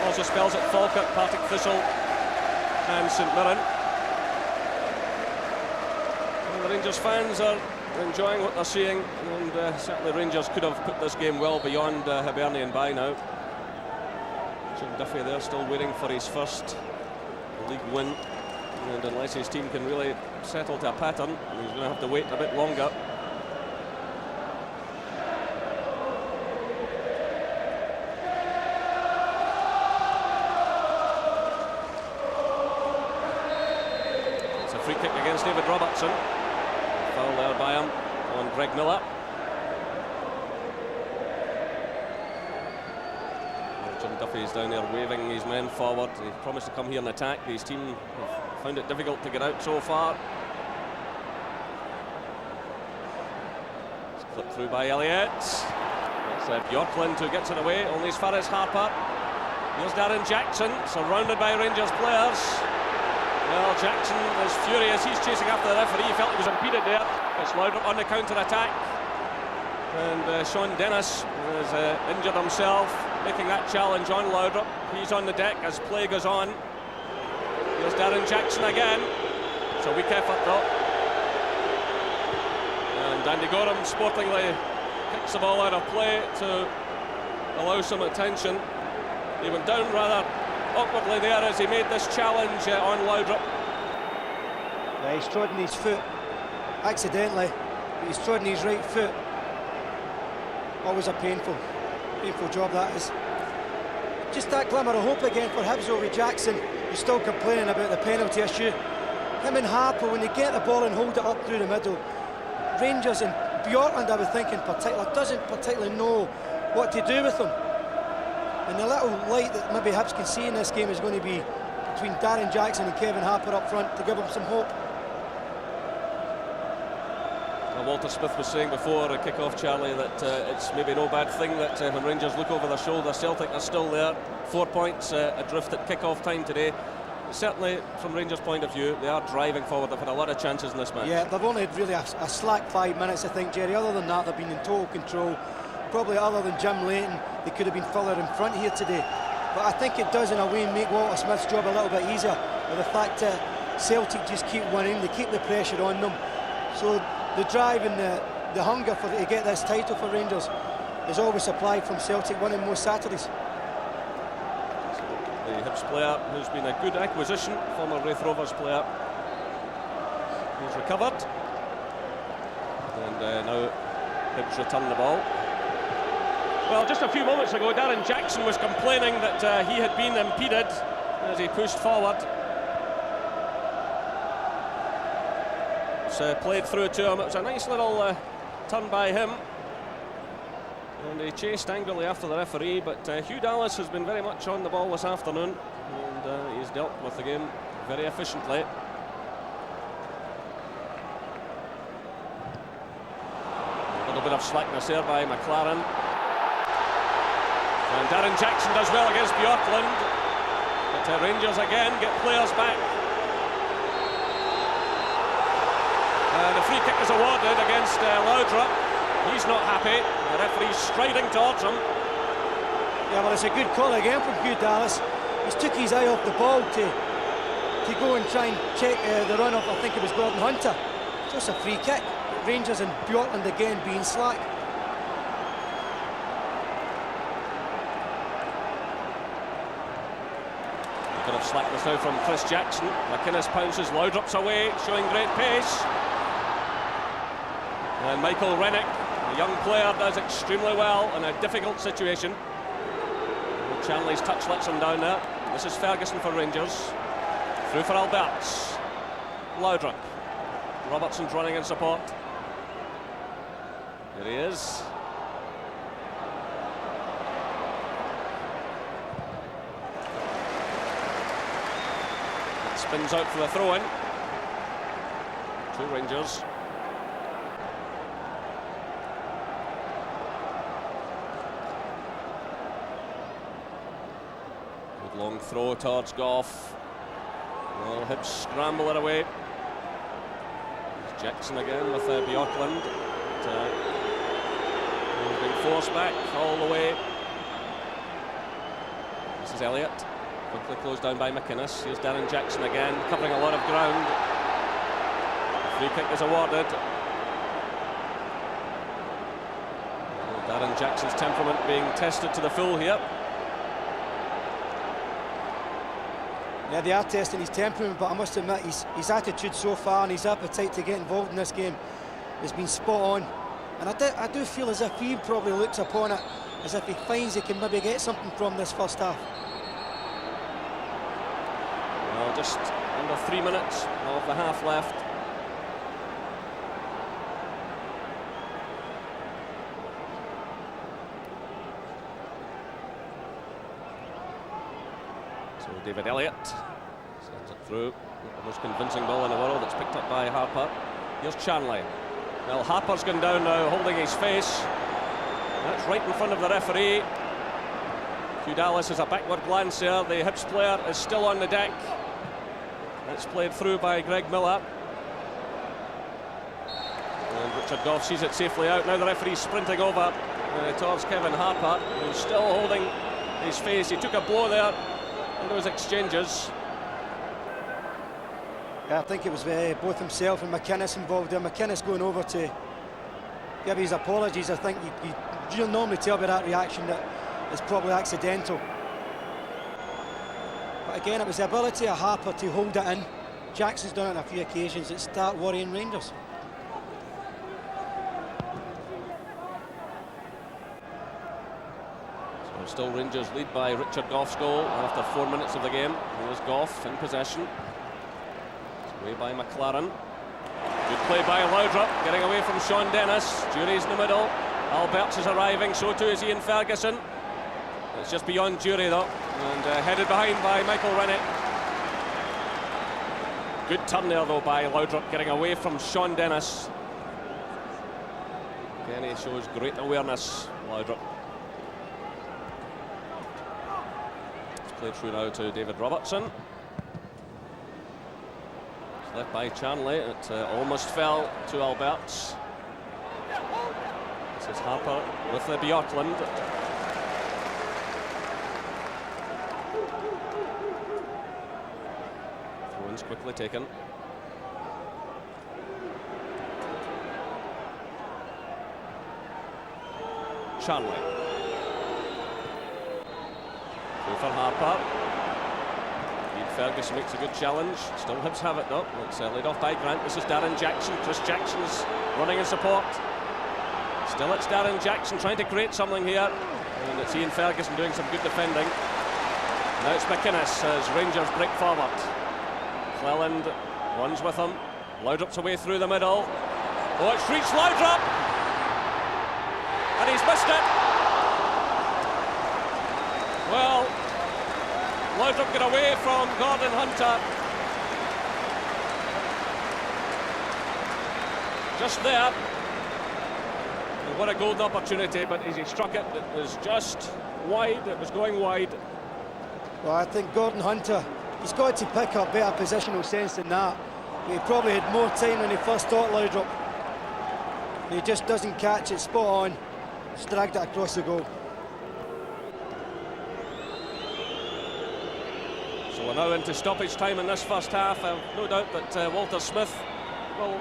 also spells at Falkirk, Partick Thistle and St Mirren. And the Rangers fans are enjoying what they're seeing, and certainly Rangers could have put this game well beyond Hibernian by now. Jim Duffy there still waiting for his first league win, and unless his team can really settle to a pattern, he's going to have to wait a bit longer. Free kick against David Robertson. Foul there by him on Greg Miller. Well, Jim Duffy is down there waving his men forward. He promised to come here and attack. His team have found it difficult to get out so far. It's flipped through by Elliott. It's Bjorklund who gets it away, only as far as Harper. Here's Darren Jackson, surrounded by Rangers players. Well, Jackson is furious. He's chasing after the referee. He felt he was impeded there. It's Laudrup on the counter-attack. And Sean Dennis has injured himself, making that challenge on Laudrup. He's on the deck as play goes on. Here's Darren Jackson again. It's a weak effort, though. And Andy Gorham sportingly kicks the ball out of play to allow some attention. He went down rather awkwardly there as he made this challenge on Laudrup. Yeah, he's trodden his foot accidentally, but he's trodden his right foot. Always a painful job that is. Just that glimmer of hope again for Hibs over Jackson, who's still complaining about the penalty issue. Him and Harper, when they get the ball and hold it up through the middle, Rangers and Bjorklund, I was thinking, doesn't particularly know what to do with them. And the little light that maybe Hibs can see in this game is going to be between Darren Jackson and Kevin Harper up front to give them some hope. Well, Walter Smith was saying before a kick-off, Charlie, that it's maybe no bad thing that when Rangers look over their shoulder, Celtic are still there, 4 points adrift at kick-off time today. Certainly, from Rangers' point of view, they are driving forward. They've had a lot of chances in this match. Yeah, they've only had really a slack 5 minutes, I think, Jerry. Other than that, they've been in total control. Probably other than Jim Leighton, they could have been further in front here today. But I think it does, in a way, make Walter Smith's job a little bit easier with the fact that Celtic just keep winning, they keep the pressure on them. So the drive and the hunger to get this title for Rangers is always supplied from Celtic winning most Saturdays. The Hibs player who's been a good acquisition, former Wraith Rovers player, he's recovered, and now Hibs return the ball. Well, just a few moments ago, Darren Jackson was complaining that he had been impeded as he pushed forward. It's played through to him. It was a nice little turn by him, and he chased angrily after the referee, but Hugh Dallas has been very much on the ball this afternoon, and he's dealt with the game very efficiently. A little bit of slackness there by McLaren. And Darren Jackson does well against Bjorklund, but Rangers again get players back. The free kick is awarded against Laudrup. He's not happy. The referee's striding towards him. Yeah, well, it's a good call again from Hugh Dallas. He's took his eye off the ball to go and try and check the run off, I think it was Gordon Hunter. So it's a free kick. Rangers and Bjorklund again being slack. A bit of slackness now from Chris Jackson. McInnes pounces, Laudrup's away, showing great pace. And Michael Rennick, a young player, does extremely well in a difficult situation. Chanley's touch lets him down there. This is Ferguson for Rangers. Through for Alberts. Laudrup. Robertson's running in support. Here he is. It spins out for the throw-in. Two Rangers. Long throw towards Goff. Well, Hibs scramble it away. There's Jackson again with Bjorklund. He's being forced back all the way. This is Elliott. Quickly closed down by McInnes. Here's Darren Jackson again, covering a lot of ground. The free kick is awarded. Darren Jackson's temperament being tested to the full here. Yeah, they are testing his temperament, but I must admit his attitude so far and his appetite to get involved in this game has been spot on. And I do feel as if he probably looks upon it as if he finds he can maybe get something from this first half. Well, just under 3 minutes of the half left. So David Elliott sends it through. The most convincing ball in the world. It's picked up by Harper. Here's Chanley. Well, Harper's gone down now, holding his face. That's right in front of the referee. Hugh Dallas has a backward glance there. The Hibs player is still on the deck. That's played through by Greg Miller. And Richard Goff sees it safely out. Now the referee's sprinting over towards Kevin Harper, who's still holding his face. He took a blow there in those exchanges. Yeah, I think it was both himself and McInnes involved there. McInnes going over to give his apologies. I think you'll normally tell by that reaction that it's probably accidental. But again, it was the ability of Harper to hold it in. Jackson's done it on a few occasions that start worrying Rangers. So still Rangers lead by Richard Goff's goal after 4 minutes of the game. Here's Goff in possession. It's away by McLaren. Good play by Laudrup, getting away from Sean Dennis. Jury's in the middle. Alberts is arriving, so too is Ian Ferguson. It's just beyond Jury though, and headed behind by Michael Rennick. Good turn there though by Laudrup, getting away from Sean Dennis. Again, he shows great awareness, Laudrup. It's played through now to David Robertson. It's left by Charnley, it almost fell to Alberts. This is Harper with the Bjorklund. Throw-ins quickly taken. Charnley. Through for Harper. Ian Ferguson makes a good challenge. Still Hibs have it though. It's laid off by Grant. This is Darren Jackson. Chris Jackson's running in support. Still it's Darren Jackson trying to create something here. And it's Ian Ferguson doing some good defending. Now it's McInnes as Rangers break forward. Cleland runs with him. Laudrup's away through the middle. Oh, it's reached Laudrup! And he's missed it! Well, Laudrup got away from Gordon Hunter. Just there. And what a golden opportunity, but as he struck it, it was just wide, it was going wide. Well, I think Gordon Hunter, he's got to pick up better positional sense than that. He probably had more time when he first thought Laudrup. He just doesn't catch it spot on. Just dragged it across the goal. So we're now into stoppage time in this first half. No doubt that Walter Smith will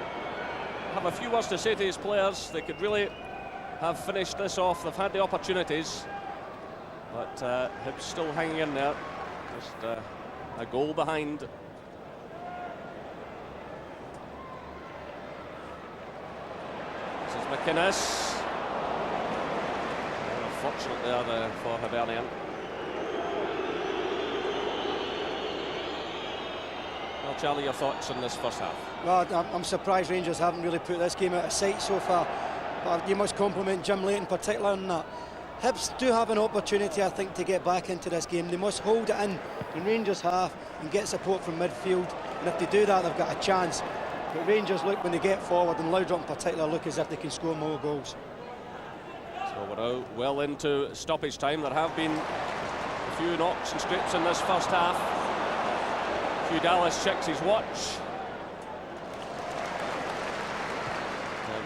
have a few words to say to his players. They could really have finished this off. They've had the opportunities, but Hibs still hanging in there. Just a goal behind. This is McInnes. Fortunate there for Hibernian. Well, Charlie, your thoughts on this first half? Well, I'm surprised Rangers haven't really put this game out of sight so far. But you must compliment Jim Leighton in particular on that. Hibs do have an opportunity, I think, to get back into this game. They must hold it in Rangers' half and get support from midfield. And if they do that, they've got a chance. But Rangers look, when they get forward, and Laudrup in particular, look as if they can score more goals. So we're now well into stoppage time. There have been a few knocks and scrapes in this first half. Hugh Dallas checks his watch.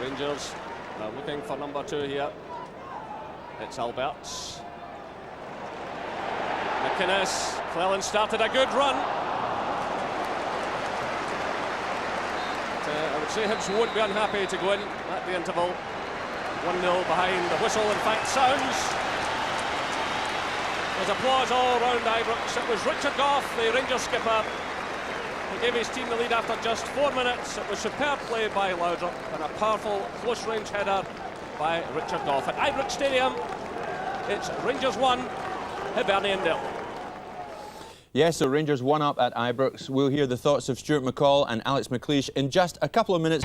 Rangers are looking for number 2 here. It's Alberts. McInnes. Cleland started a good run. I would say Hibs won't be unhappy to go in at the interval. 1-0 behind. The whistle, in fact, sounds. There's applause all round Ibrox. It was Richard Goff, the Rangers skipper, who gave his team the lead after just 4 minutes. It was superb play by Laudrup and a powerful close-range header by Richard Goff. At Ibrox Stadium, it's Rangers 1, Hibernian 0. Yes, so Rangers 1 up at Ibrox. We'll hear the thoughts of Stuart McCall and Alex McLeish in just a couple of minutes.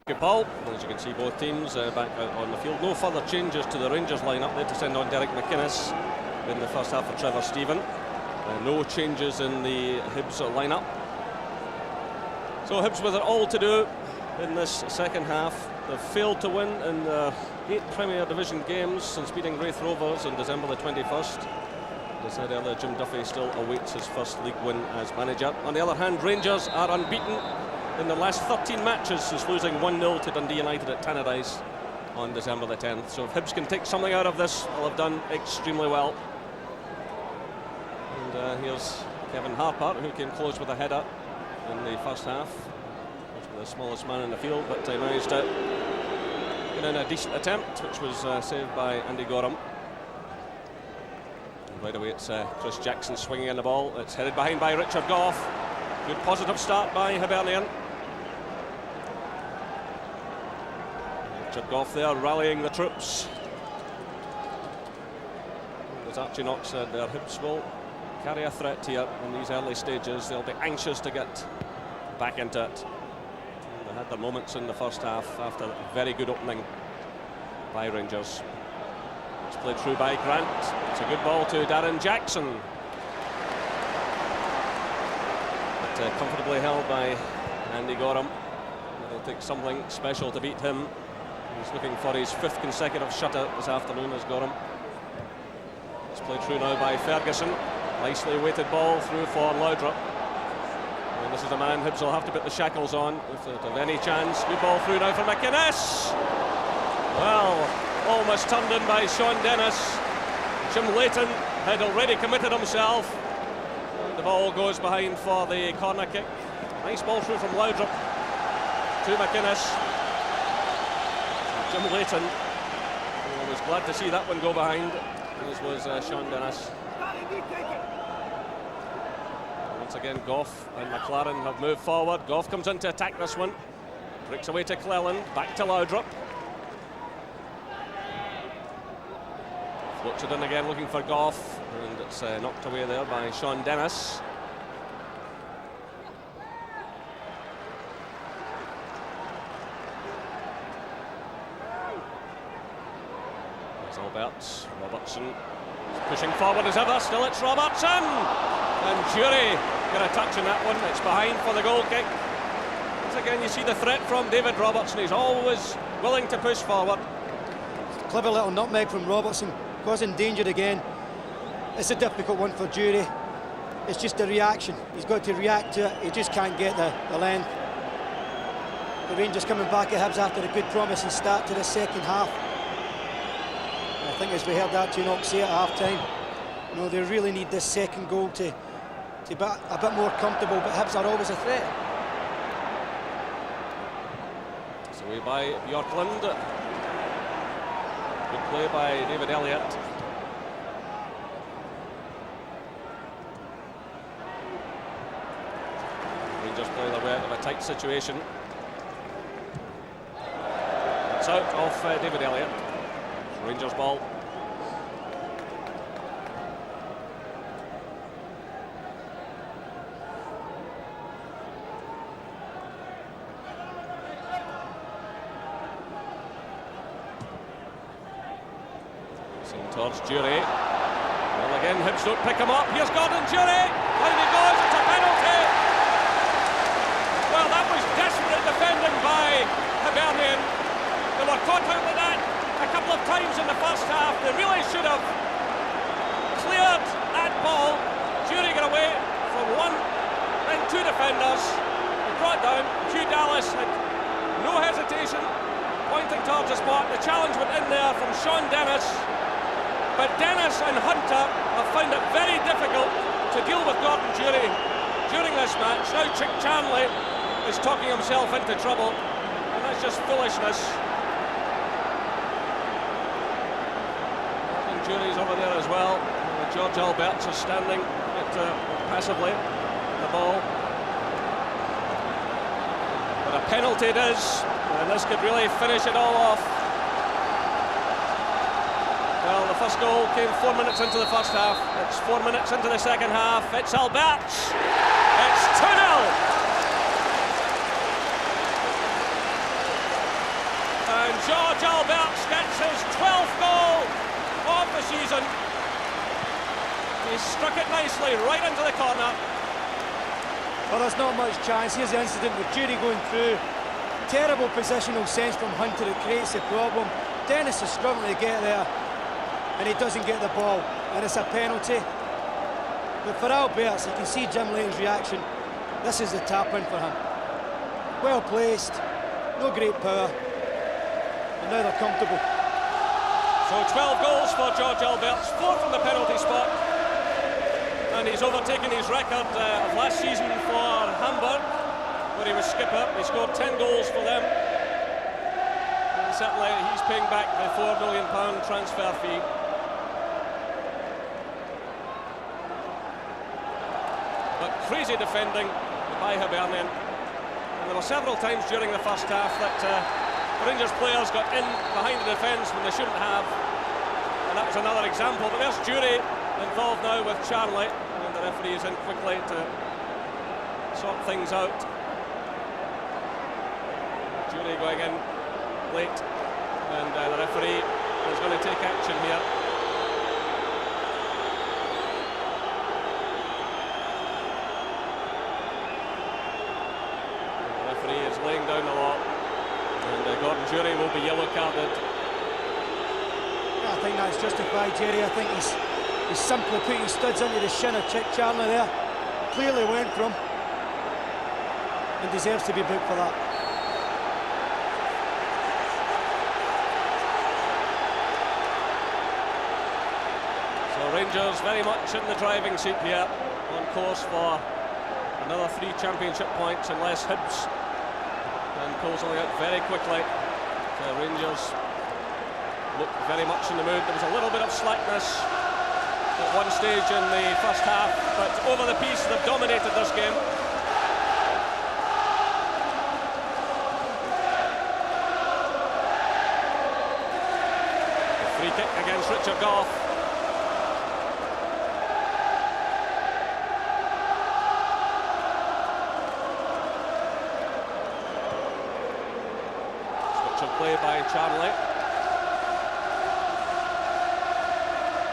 Good ball. As you can see, both teams back out on the field. No further changes to the Rangers lineup. They had to send on Derek McInnes in the first half for Trevor Stephen. No changes in the Hibs lineup. So Hibs with it all to do in this second half. They've failed to win in 8 Premier Division games since beating Raith Rovers on December the 21st. As I said earlier, Jim Duffy still awaits his first league win as manager. On the other hand, Rangers are unbeaten in the last 13 matches since losing 1-0 to Dundee United at Tannadice on December the 10th. So if Hibs can take something out of this, they'll have done extremely well. And here's Kevin Harper, who came close with a header in the first half. The smallest man in the field, but he managed to taking in a decent attempt, which was saved by Andy Gorham. And right away it's Chris Jackson swinging in the ball. It's headed behind by Richard Gough. Good positive start by Hibernian. Richard Gough there rallying the troops. As Archie Knox said there, Hibs will carry a threat here in these early stages. They'll be anxious to get back into it. And they had their moments in the first half after a very good opening by Rangers. It's played through by Grant. It's a good ball to Darren Jackson. But comfortably held by Andy Gorham. It'll take something special to beat him. He's looking for his 5th consecutive shutter this afternoon as Gorham. It's played through now by Ferguson. Nicely weighted ball through for Laudrup. And this is a man Hibs will have to put the shackles on if they have any chance. Good ball through now for McInnes. Well, almost turned in by Sean Dennis. Jim Leighton had already committed himself. And the ball goes behind for the corner kick. Nice ball through from Laudrup to McInnes. Jim Leighton was glad to see that one go behind, as was Sean Dennis. Once again, Gough and McLaren have moved forward. Gough comes in to attack this one. Breaks away to Cleland, back to Laudrup. Floats it in again, looking for Gough, and it's knocked away there by Sean Dennis. Alberts, Robertson pushing forward as ever, still it's Robertson, and Jury got a touch on that one. It's behind for the goal kick. Once again you see the threat from David Robertson. He's always willing to push forward. Clever little nutmeg from Robertson, causing danger again. It's a difficult one for Jury. It's just a reaction. He's got to react to it. He just can't get the length. The Rangers coming back at Hibs after a good promising start to the second half. I think, as we heard Archie Knox say at half-time, you know, they really need this second goal to be a bit more comfortable, but Hibs are always a threat. It's away by Bjorklund. Good play by David Elliott. Rangers play their way out of a tight situation. It's out of David Elliott. Rangers ball. Seen towards Jury. Well, again, Hibs don't pick him up. Here's Gordon Jury. Down he goes. It's a penalty. Well, that was desperate defending by Hibernian. They were caught out with that a couple of times in the first half. They really should have cleared that ball. Jury got away from one and two defenders. He brought down. Hugh Dallas had no hesitation, pointing towards the spot. The challenge went in there from Sean Dennis, but Dennis and Hunter have found it very difficult to deal with Gordon Jury during this match. Now Chick Chanley is talking himself into trouble, and that's just foolishness. Jury's over there as well. George Alberts is standing passively the ball. But a penalty it is, and this could really finish it all off. Well, the first goal came 4 minutes into the first half. It's 4 minutes into the second half. It's Alberts. It's 2-0. And George Alberts gets his 12th goal of the season. He struck it nicely right into the corner. Well, there's not much chance. Here's the incident with Jury going through. Terrible positional sense from Hunter. It creates a problem. Dennis is struggling to get there, and he doesn't get the ball, and it's a penalty. But for Alberts, you can see Jim Leighton's reaction. This is the tap-in for him. Well placed, no great power, and now they're comfortable. So 12 goals for George Alberts, 4 from the penalty spot, and he's overtaken his record of last season for Hamburg, where he was skipper. He scored 10 goals for them. And certainly he's paying back the £4 million transfer fee. But crazy defending by Hibernian. And there were several times during the first half that Rangers players got in behind the defence when they shouldn't have. And that was another example. But there's Jury involved now with Charlie. And the referee is in quickly to sort things out. Jury going in late. And the referee is going to take action here. Is laying down the law, and Gordon Jury will be yellow carded. Yeah, I think that's justified, Jerry. I think he's simply put his studs into the shin of Chick Charlie there. Clearly went for him and deserves to be booked for that. So Rangers very much in the driving seat here, on course for another 3 championship points unless Hibs pulls it out very quickly. Rangers look very much in the mood. There was a little bit of slackness at one stage in the first half, but over the piece they've dominated this game. The free kick against Richard Gough. Play by Charlie.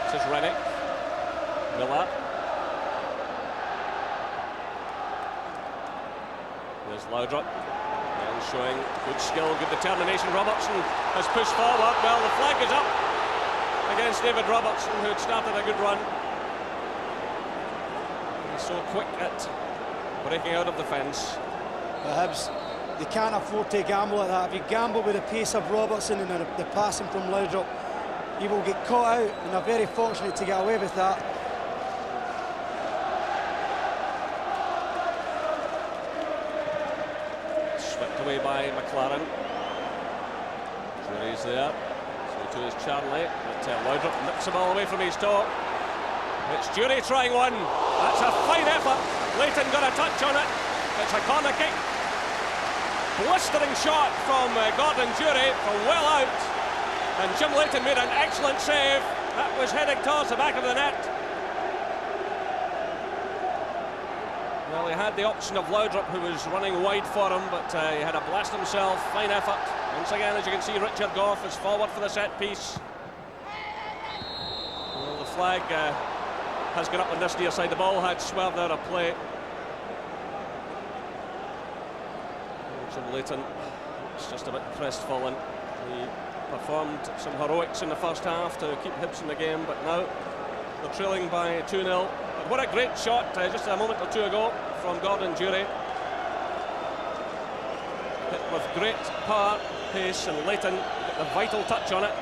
This is Rennick. Miller. There's Laudrup. And showing good skill, good determination. Robertson has pushed forward. Well, the flag is up against David Robertson, who had started a good run. He's so quick at breaking out of the fence. The Hibs, they can't afford to gamble like that. If you gamble with the pace of Robertson and the passing from Laudrup, you will get caught out, and they're very fortunate to get away with that. Swept away by McLaren. Jury's there. So too is Charlie. But Laudrup nips the ball away from his toe. It's Jury trying one. That's a fine effort. Leighton got a touch on it. It's a corner kick. Blistering shot from Gordon Jury from well out, and Jim Leighton made an excellent save. That was heading towards the back of the net. Well, he had the option of Laudrup, who was running wide for him, but he had a blast himself. Fine effort. Once again, as you can see, Richard Gough is forward for the set piece. Well, the flag has gone up on this near side. The ball had swerved out of play. Jim Leighton is just a bit crestfallen. He performed some heroics in the first half to keep Hibs in the game, but now they're trailing by 2-0. But what a great shot just a moment or two ago from Gordon Jury. Hit with great power, pace, and Leighton got the vital touch on it.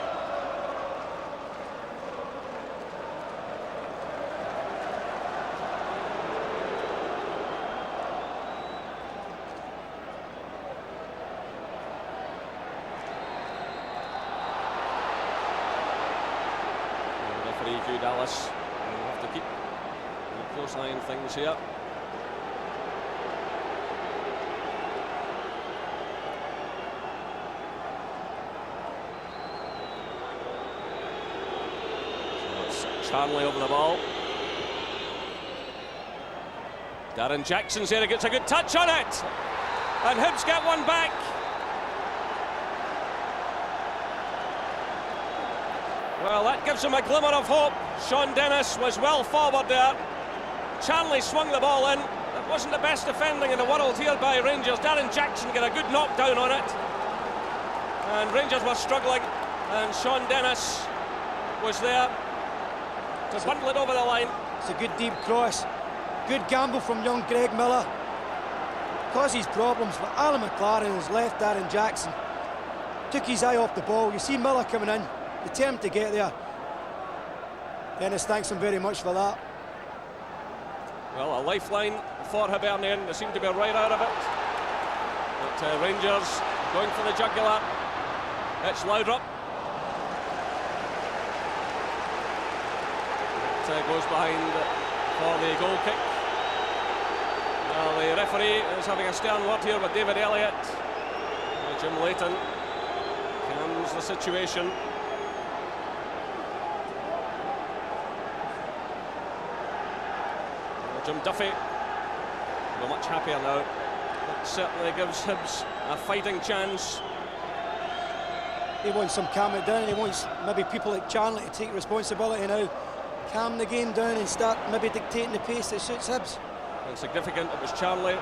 Dallas will have to keep a close eye on things here. So it's Charlie over the ball. Darren Jackson's here, he gets a good touch on it, and Hibs get one back. Well, that gives him a glimmer of hope. Sean Dennis was well forward there. Charlie swung the ball in. It wasn't the best defending in the world here by Rangers. Darren Jackson got a good knockdown on it. And Rangers were struggling. And Sean Dennis was there to bundle it over the line. It's a good deep cross. Good gamble from young Greg Miller. Causes problems for Alan McLaren has left Darren Jackson. Took his eye off the ball. You see Miller coming in, determined to get there. Dennis thanks him very much for that. Well, a lifeline for Hibernian. They seem to be right out of it. But Rangers going for the jugular. It's Laudrup. It goes behind for the goal kick. Well, the referee is having a stern word here with David Elliott. Jim Leighton calms the situation. Jim Duffy will be much happier now. It certainly gives Hibs a fighting chance. He wants some calming down. He wants maybe people like Charnley to take responsibility now. Calm the game down and start maybe dictating the pace that suits Hibs. And significant, it was Charnley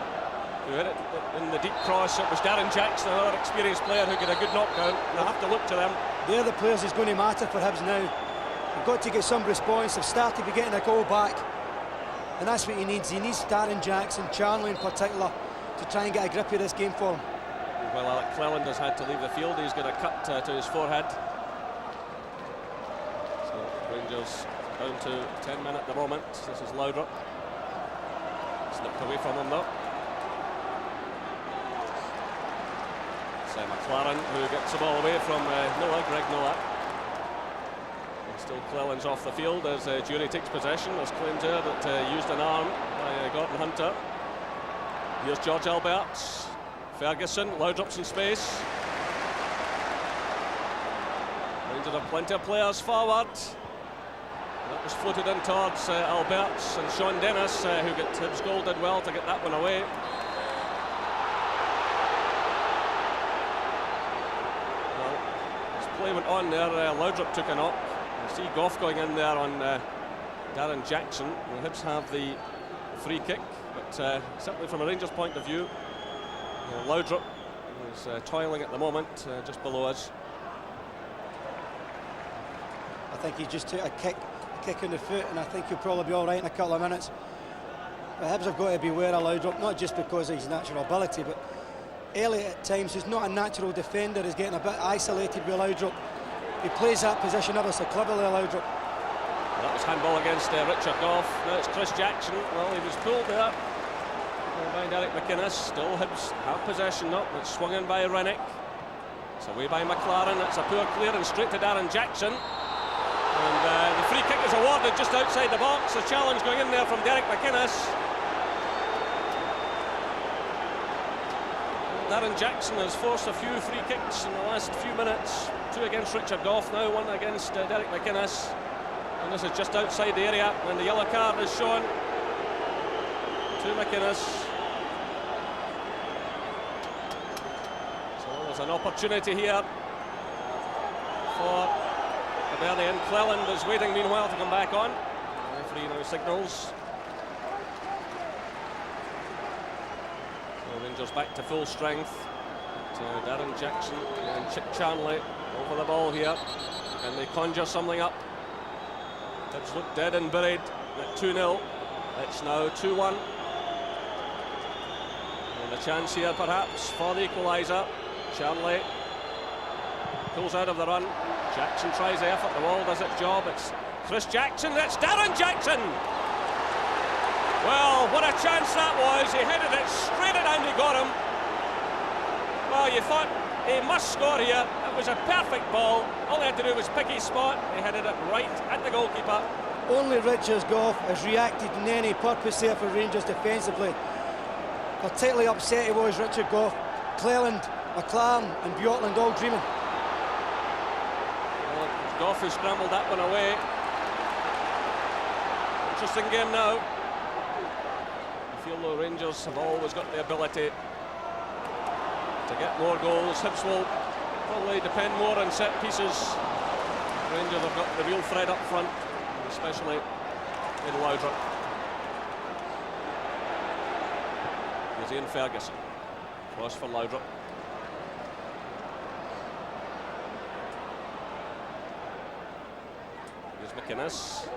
who hit it in the deep cross. It was Darren Jackson, another experienced player who got a good knockdown. They'll have to look to them. They're the players who's going to matter for Hibs now. They've got to get some response. They've started to getting a goal back. And that's what he needs. He needs Darren Jackson, Charnley in particular, to try and get a grip of this game for him. Well, Alec Cleland has had to leave the field. He's got a cut to his forehead. So Rangers down to 10 men at the moment. This is Laudrup. Slipped away from him though. It's McLaren who gets the ball away from Greg Noah. And still Cleland's off the field as Jury takes possession. There's claimed here that used an arm by Gordon Hunter. Here's George Alberts. Ferguson, Laudrup's in space. Rangers have plenty of players forward. That was floated in towards Alberts, and Sean Dennis, who got Hibs goal, did well to get that one away. Well, as play went on there, Laudrup took a knock. You see Goff going in there on Darren Jackson. The Hibs have the free kick, but certainly from a Rangers point of view, Laudrup is toiling at the moment, just below us. I think he just took a kick in the foot, and I think he'll probably be all right in a couple of minutes. But Hibs have got to beware of Laudrup, not just because of his natural ability, but Elliott at times, who's not a natural defender, is getting a bit isolated with Laudrup. He plays that position ever so cleverly, Laudrup. Well, that was handball against Richard Goff. Now it's Chris Jackson. Well, he was pulled there by Derek McInnes. Still Hibs have possession up. It's swung in by Rennick. It's away by McLaren. It's a poor clearance straight to Darren Jackson. And the free kick is awarded just outside the box. A challenge going in there from Derek McInnes. Darren Jackson has forced a few free kicks in the last few minutes. 2 against Richard Goff now, 1 against Derek McInnes. And this is just outside the area, and the yellow card is shown to McInnes. So there's an opportunity here for Hibernian. Cleland is waiting meanwhile to come back on. The referee now signals. So Rangers back to full strength. Darren Jackson and Chip Charnley over the ball here. Can they conjure something up? Hibs look dead and buried at 2-0. It's now 2-1. And a chance here perhaps for the equaliser. Charnley pulls out of the run. Jackson tries the effort, the wall does its job. It's Chris Jackson, it's Darren Jackson! Well, what a chance that was. He headed it straight at Andy Gorham. Well, you thought he must score here. It was a perfect ball. All he had to do was pick his spot. He headed it right at the goalkeeper. Only Richard Goff has reacted in any purpose there for Rangers defensively. Particularly upset he was, Richard Goff. Cleland, McLaren and Bjorkland all dreaming. Well, Goff who scrambled that one away. Interesting game now. I feel though Rangers have always got the ability to get more goals. Hibs will probably depend more on set pieces. Rangers have got the real threat up front, especially in Laudrup. Here's Ian Ferguson. Cross for Laudrup. Here's McInnes.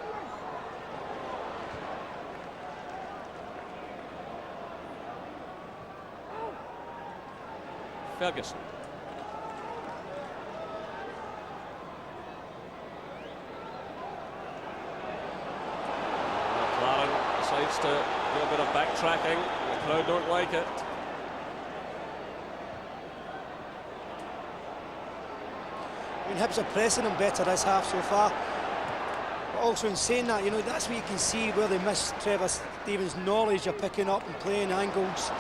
Ferguson. McLaren decides to do a bit of backtracking. The crowd don't like it. mean, Hibs are pressing them better this half so far. But also in saying that, you know, that's where you can see where they miss Trevor Stevens' knowledge of picking up and playing angles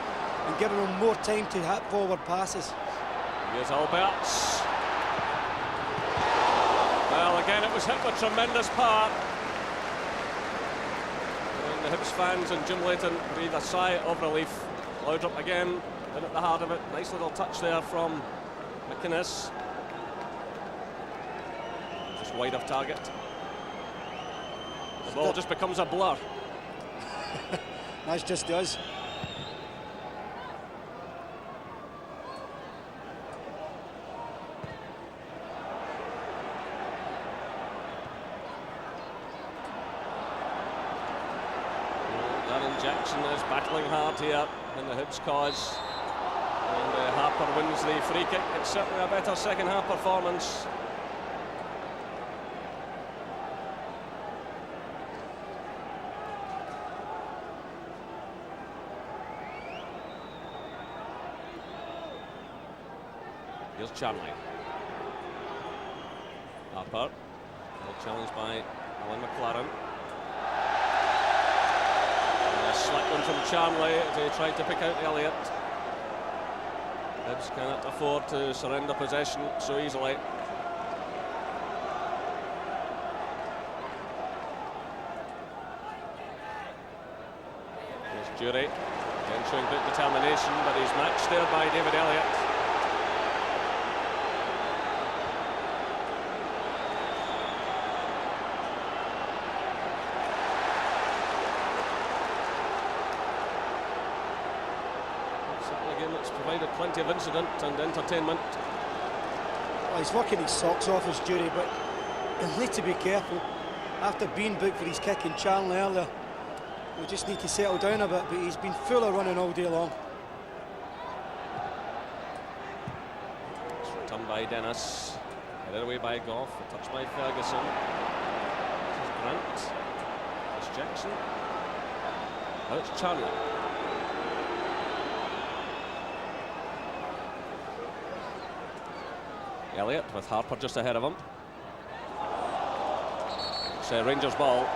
and giving them more time to hit forward passes. Here's Alberts. Well, again, it was hit with tremendous power. And the Hibs fans and Jim Leighton breathe a sigh of relief. Laudrup again in at the heart of it. Nice little touch there from McInnes. Just wide of target. The ball just becomes a blur. That just does. Jackson is battling hard here in the Hibs cause, and Harper wins the free kick. It's certainly a better second half performance. Here's Charlie. Harper, challenged by Alan McLaren. Slick one from Charlie to try to pick out Elliott. Hibs cannot afford to surrender possession so easily. There's Jury, again showing great determination, but he's matched there by David Elliott. Provided plenty of incident and entertainment. Well, he's working his socks off his Jury, but he'll need to be careful. After being booked for his kick in Charnley earlier, we just need to settle down a bit, but he's been full of running all day long. It's returned by Dennis, headed away by Goff, a touch by Ferguson. This is Grant, it's Jackson, now it's Charnley. Elliott with Harper just ahead of him. It's Rangers ball.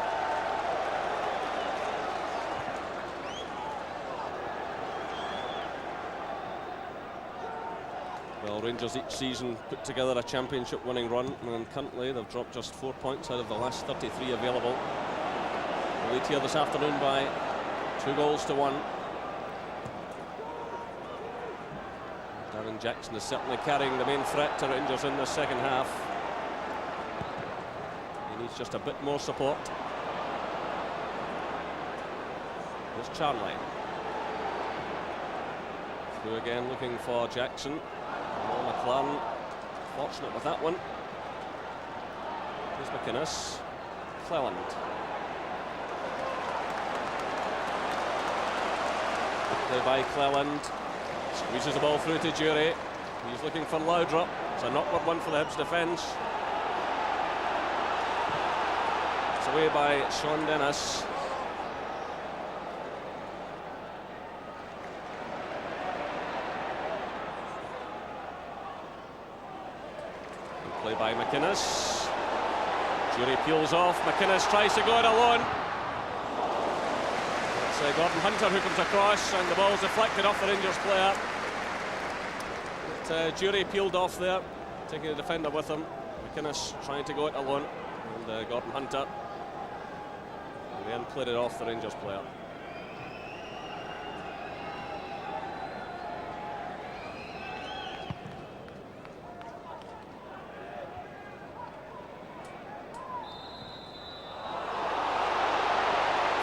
Well, Rangers each season put together a championship winning run, and currently they've dropped just 4 points out of the last 33 available. The lead here this afternoon by 2-1. Jackson is certainly carrying the main threat to Rangers in the second half. He needs just a bit more support. Here's Charnley. Through again looking for Jackson. Oh, McLaren fortunate with that one. Here's McInnes. Cleland. Play by Cleland. Squeezes the ball through to Jury. He's looking for Laudrup. It's an awkward one for the Hibs defence. It's away by Sean Dennis. Play by McInnes. Jury peels off. McInnes tries to go it alone. It's Gordon Hunter who comes across, and the ball's deflected off the Rangers player. But, Jury peeled off there, taking the defender with him. McInnes trying to go it alone, and Gordon Hunter in the end played it off the Rangers player.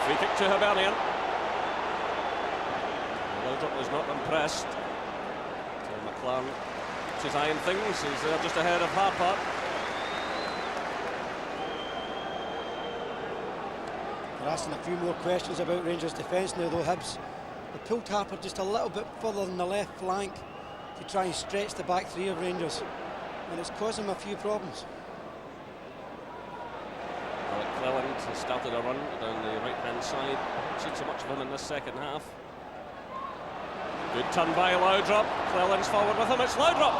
Free kick to Hibernian. Laudrup was not impressed. So McLaren keeps his eye on things. He's there just ahead of Harper. They're asking a few more questions about Rangers' defence now, though. Hibs have pulled Harper just a little bit further on the left flank to try and stretch the back three of Rangers, and it's causing them a few problems. Cleland has started a run down the right-hand side. Haven't seen so much of him in this second half. Good turn by Laudrup. Cleland's forward with him. It's Laudrup.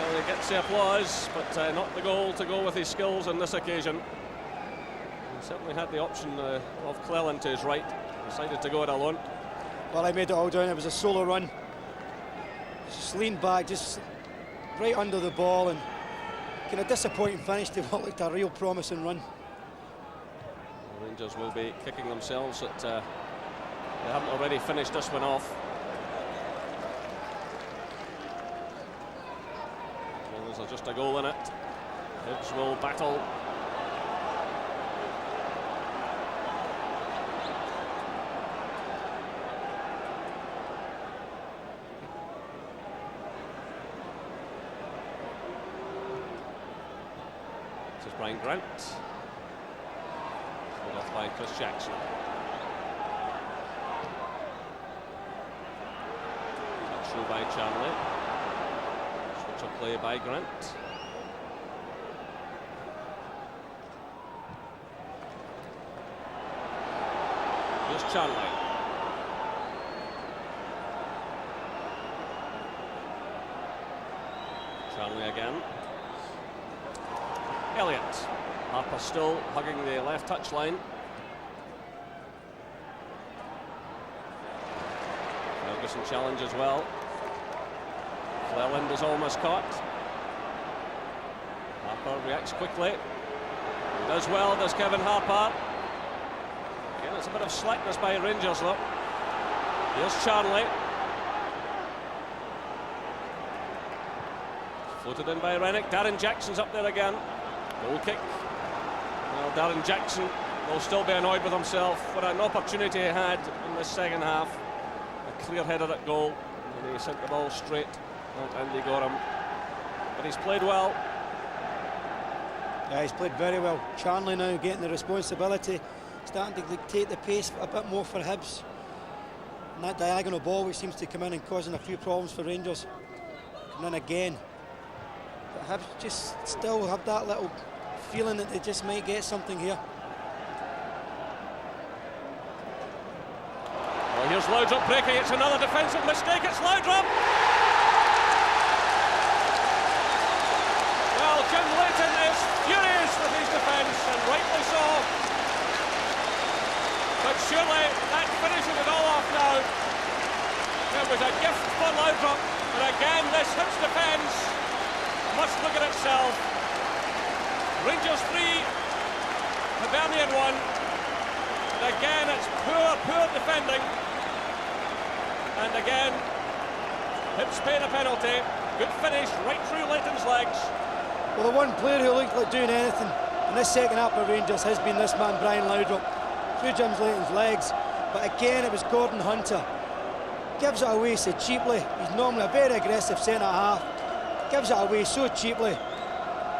Well, he gets the applause, but not the goal to go with his skills on this occasion. He certainly had the option of Cleland to his right. Decided to go it alone. Well, I made it all down. It was a solo run. Just leaned back, just right under the ball, and kind of disappointing finish to what looked a real promising run. The Rangers will be kicking themselves that they haven't already finished this one off. Well, there's just a goal in it. Hibs will battle. This is Brian Grant. Put off by Chris Jackson. Touch through by Charlie. Switch of play by Grant. Here's Charlie. Charlie again. Elliott. Harper still hugging the left touch line. Ferguson challenge as well. Cleland is almost caught. Harper reacts quickly. Does well, does Kevin Harper. Again, it's a bit of slackness by Rangers though. Here's Charlie. Floated in by Rennick. Darren Jackson's up there again. Goal kick. Well, Darren Jackson will still be annoyed with himself for an opportunity he had in the second half. A clear header at goal, and he sent the ball straight at Andy Gorham. But he's played well. Yeah, he's played very well. Charlie now getting the responsibility, starting to dictate the pace a bit more for Hibs. And that diagonal ball which seems to come in and causing a few problems for Rangers. Coming in again. But Hibs just still have that little feeling that they just might get something here. Well, here's Laudrup breaking. It's another defensive mistake. It's Laudrup. Well, Jim Leighton is furious with his defence, and rightly so. But surely that finishes it all off now. It was a gift for Laudrup, but again this Hibs defence must look at itself. Rangers 3, Hibernian 1. And again it's poor defending. And again, Hibs paying a penalty. Good finish right through Leighton's legs. Well, the one player who looked like doing anything in this second half of Rangers has been this man, Brian Laudrup, through Jim Leighton's legs. But again, it was Gordon Hunter. Gives it away so cheaply. He's normally a very aggressive centre-half. Gives it away so cheaply.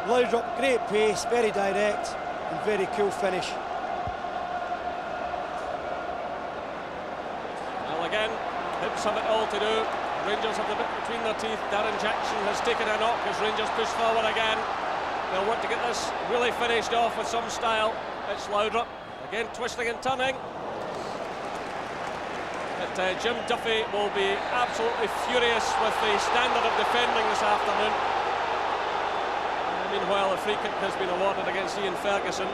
Laudrup, great pace, very direct, and very cool finish. Well, again, Hibs have it all to do. Rangers have the bit between their teeth. Darren Jackson has taken a knock as Rangers push forward again. They'll want to get this really finished off with some style. It's Laudrup, again twisting and turning. But Jim Duffy will be absolutely furious with the standard of defending this afternoon. Meanwhile, a free kick has been awarded against Ian Ferguson.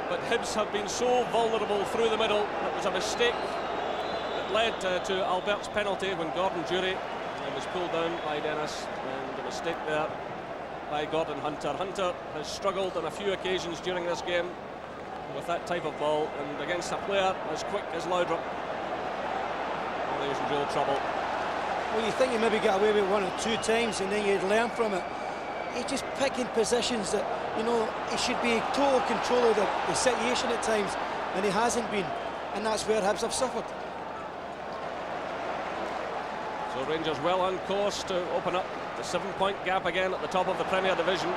But Hibs have been so vulnerable through the middle. It was a mistake that led to Albert's penalty when Gordon Dury was pulled down by Dennis, and a mistake there by Gordon Hunter. Hunter has struggled on a few occasions during this game with that type of ball, and against a player as quick as Laudrup, well, he was in real trouble. Well, you think you maybe get away with one or two times and then you'd learn from it. He's just picking positions that, you know, he should be total control of the situation at times, and he hasn't been, and that's where Hibs have suffered. So Rangers well on course to open up the 7-point gap again at the top of the Premier Division.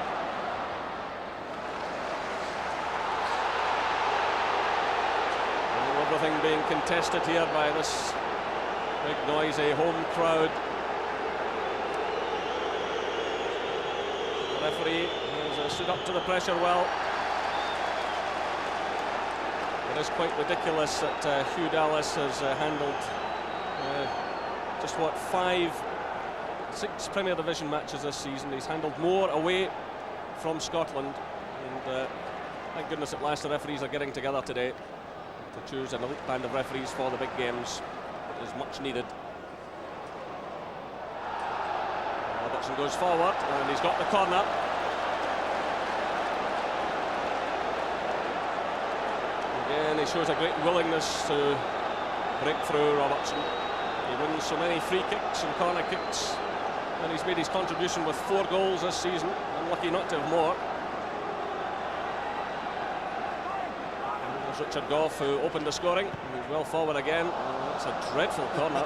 And everything being contested here by this big noisy home crowd. The referee has stood up to the pressure well. It is quite ridiculous that Hugh Dallas has handled Just what, 6 Premier Division matches this season. He's handled more away from Scotland, and thank goodness at last the referees are getting together today to choose an elite band of referees for the big games. It is much needed. Robertson goes forward, and he's got the corner. Again, he shows a great willingness to break through. Robertson. He wins so many free kicks and corner kicks, and he's made his contribution with 4 goals this season. Unlucky not to have more. And there's Richard Gough, who opened the scoring. He's well forward again. Oh, that's a dreadful corner.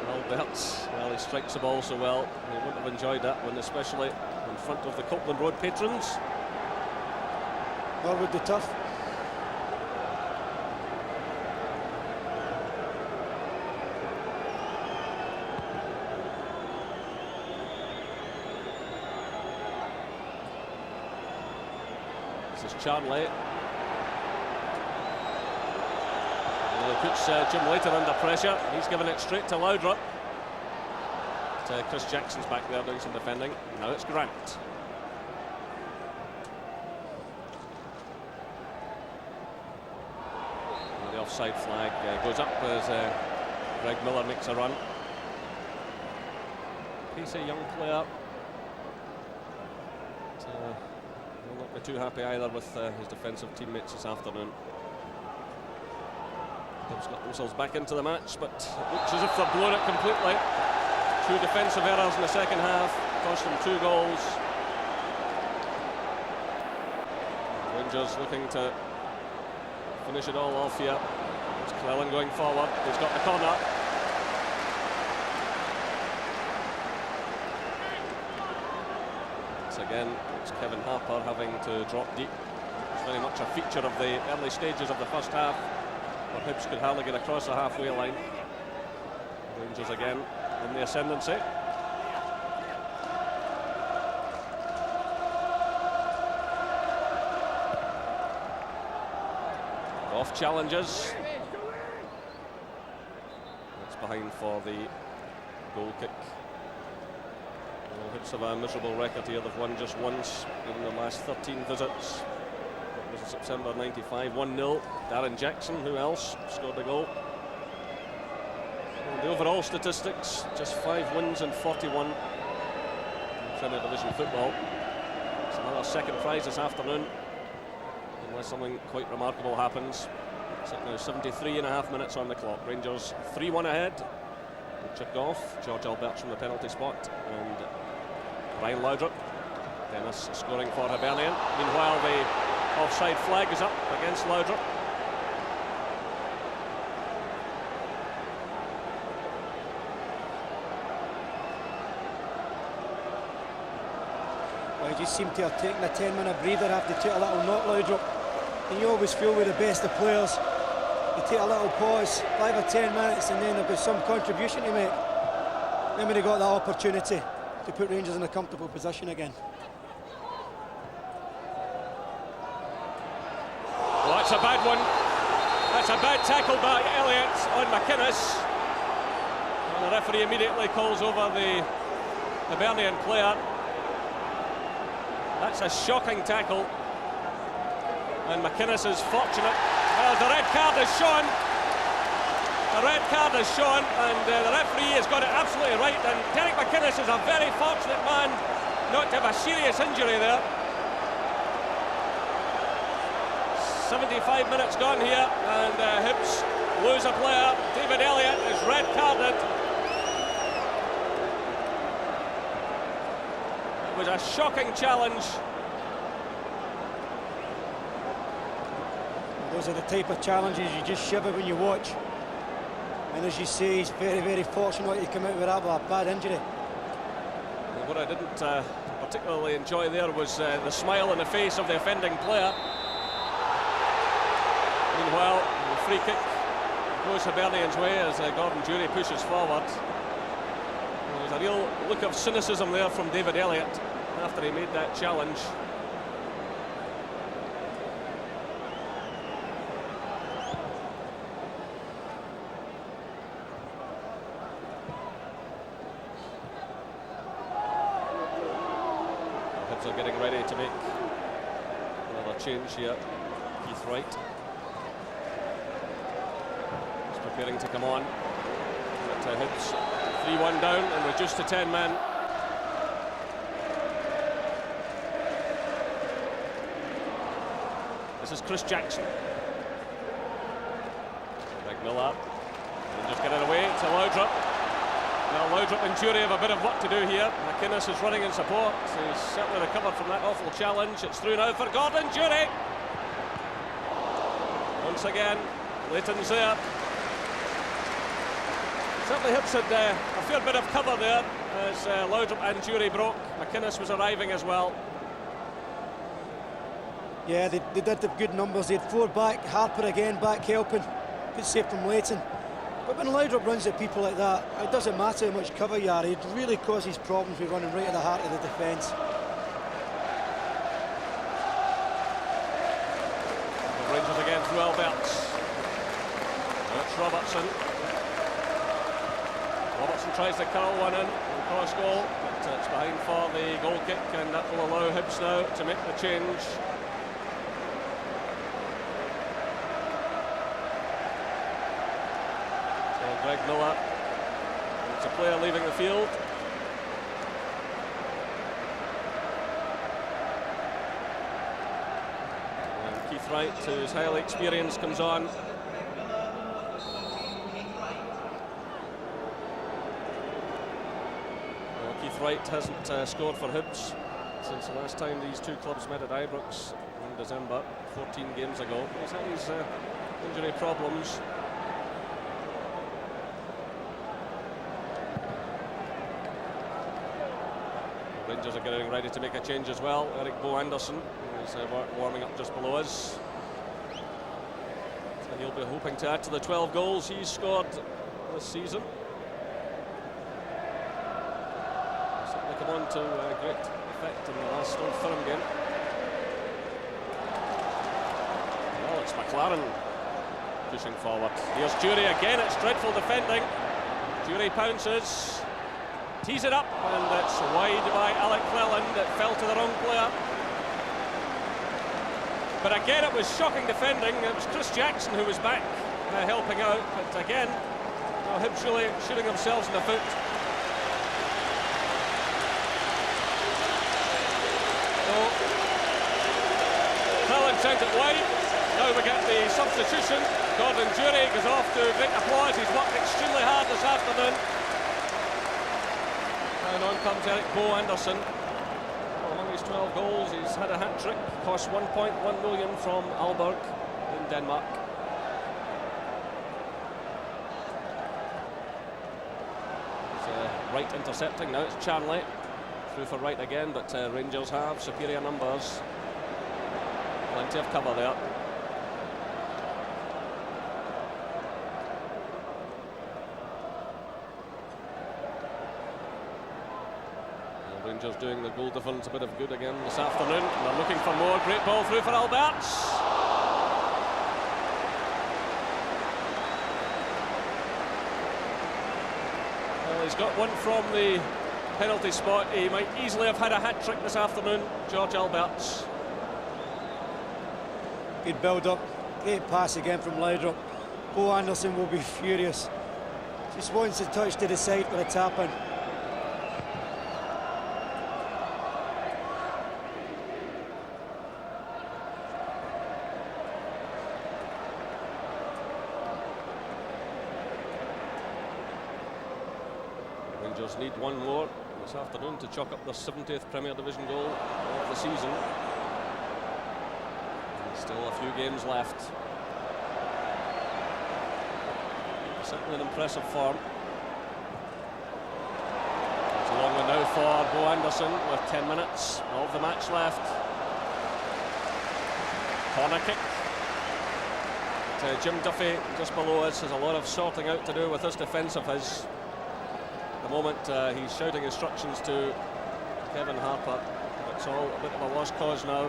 Alberts, well, he strikes the ball so well. He wouldn't have enjoyed that one, especially in front of the Copeland Road patrons. Norwood the tough. This is Charnley. Well, he puts Jim Leiter under pressure. He's given it straight to Laudrup. Chris Jackson's back there doing some defending. Now it's Grant. And the offside flag goes up as Greg Miller makes a run. Pacey young player. Will not be too happy either with his defensive teammates this afternoon. They've got themselves back into the match, but it looks as if they've blown it completely. 2 defensive errors in the second half, cost them 2 goals. Rangers looking to finish it all off here. It's Clellan going forward. He's got the corner. Once again, it's Kevin Harper having to drop deep. It's very much a feature of the early stages of the first half, where Hibs could hardly get across the halfway line. Rangers again in the ascendancy. Off challenges. That's behind for the goal kick. Well, Hibs have a miserable record here. They've won just once in the last 13 visits. It was in September '95, 1-0. Darren Jackson, who else, scored a goal. The overall statistics, just 5 wins and 41 in Premier Division football. It's another second prize this afternoon, unless something quite remarkable happens. It's now 73.5 minutes on the clock. Rangers 3-1 ahead. Richard Gough, George Alberts from the penalty spot, and Ryan Laudrup. Dennis scoring for Hibernian. Meanwhile, the offside flag is up against Laudrup. He just seemed to have taken a 10-minute breather after he took a little knock, Laudrup. And you always feel with the best of players, you take a little pause, 5 or 10 minutes, and then they've got some contribution to make. Then when they got that opportunity to put Rangers in a comfortable position again. Well, that's a bad one. That's a bad tackle by Elliott on McInnes. And the referee immediately calls over the Hibernian player. That's a shocking tackle, and McInnes is fortunate. Well, the red card is shown. The red card is shown, and the referee has got it absolutely right. And Derek McInnes is a very fortunate man not to have a serious injury there. 75 minutes gone here, and Hibs lose a player. David Elliott is red carded. It was a shocking challenge. Those are the type of challenges you just shiver when you watch. And as you say, he's very, very fortunate to come out with that with a bad injury. Well, what I didn't particularly enjoy there was the smile on the face of the offending player. Meanwhile, the free kick goes Hibernian's way as Gordon Jury pushes forward. There's a real look of cynicism there from David Elliott after he made that challenge. Rangers are getting ready to make another change here. Keith Wright is preparing to come on. But Hibs 3-1 down and reduced to 10 men. This is Chris Jackson. Big Miller. And just get it away to Laudrup. Now Laudrup and Jury have a bit of work to do here. McInnes is running in support. He's certainly recovered from that awful challenge. It's through now for Gordon Jury. Once again, Leighton's there. Certainly Hibs had a fair bit of cover there as Laudrup and Jury broke. McInnes was arriving as well. Yeah, they did have good numbers. They had 4 back, Harper again back helping. Good save from Leighton. But when Laudrup runs at people like that, it doesn't matter how much cover you are, it really causes problems with running right at the heart of the defence. The Rangers again through Alberts. Now it's Robertson. Robertson tries to curl one in, cross goal, but it's behind for the goal kick, and that will allow Hibs now to make the change. Greg Miller, it's a player leaving the field. And Keith Wright, who's highly experienced, comes on. Well, Keith Wright hasn't scored for Hibs since the last time these two clubs met at Ibrox in December, 14 games ago. He's had his injury problems. Rangers are getting ready to make a change as well. Eric Bo Anderson is warming up just below us. And he'll be hoping to add to the 12 goals he's scored this season. He's certainly come on to great effect in the last Old Firm game. Well, it's McLaren pushing forward. Here's Jury again, it's dreadful defending. Jury pounces. Tees it up, and it's wide by Alec Cleland. It fell to the wrong player. But again, it was shocking defending. It was Chris Jackson who was back helping out. But again, Hibs really shooting themselves in the foot. So, Cleland sent it wide. Now we get the substitution. Gordon Jury goes off to great applause. He's worked extremely hard this afternoon. And on comes Eric Bo Anderson. Well, among his 12 goals, he's had a hat-trick. Cost 1.1 million from Aalborg in Denmark. It's Wright intercepting. Now it's Charnley. Through for Wright again, but Rangers have superior numbers. Plenty of cover there. Rangers doing the goal difference a bit of good again this afternoon. They're looking for more. Great ball through for Alberts. Well, he's got one from the penalty spot. He might easily have had a hat-trick this afternoon, George Alberts. Good build-up. Great pass again from Laudrup. Bo Anderson will be furious. Just wants the touch to the side for a tap-in. Rangers need one more this afternoon to chalk up their 70th Premier Division goal of the season. And still a few games left. Certainly an impressive form. It's a long one now for Bo Anderson with 10 minutes of the match left. Corner kick. But, Jim Duffy just below us has a lot of sorting out to do with this defence of his. At the moment he's shouting instructions to Kevin Harper. It's all a bit of a lost cause now.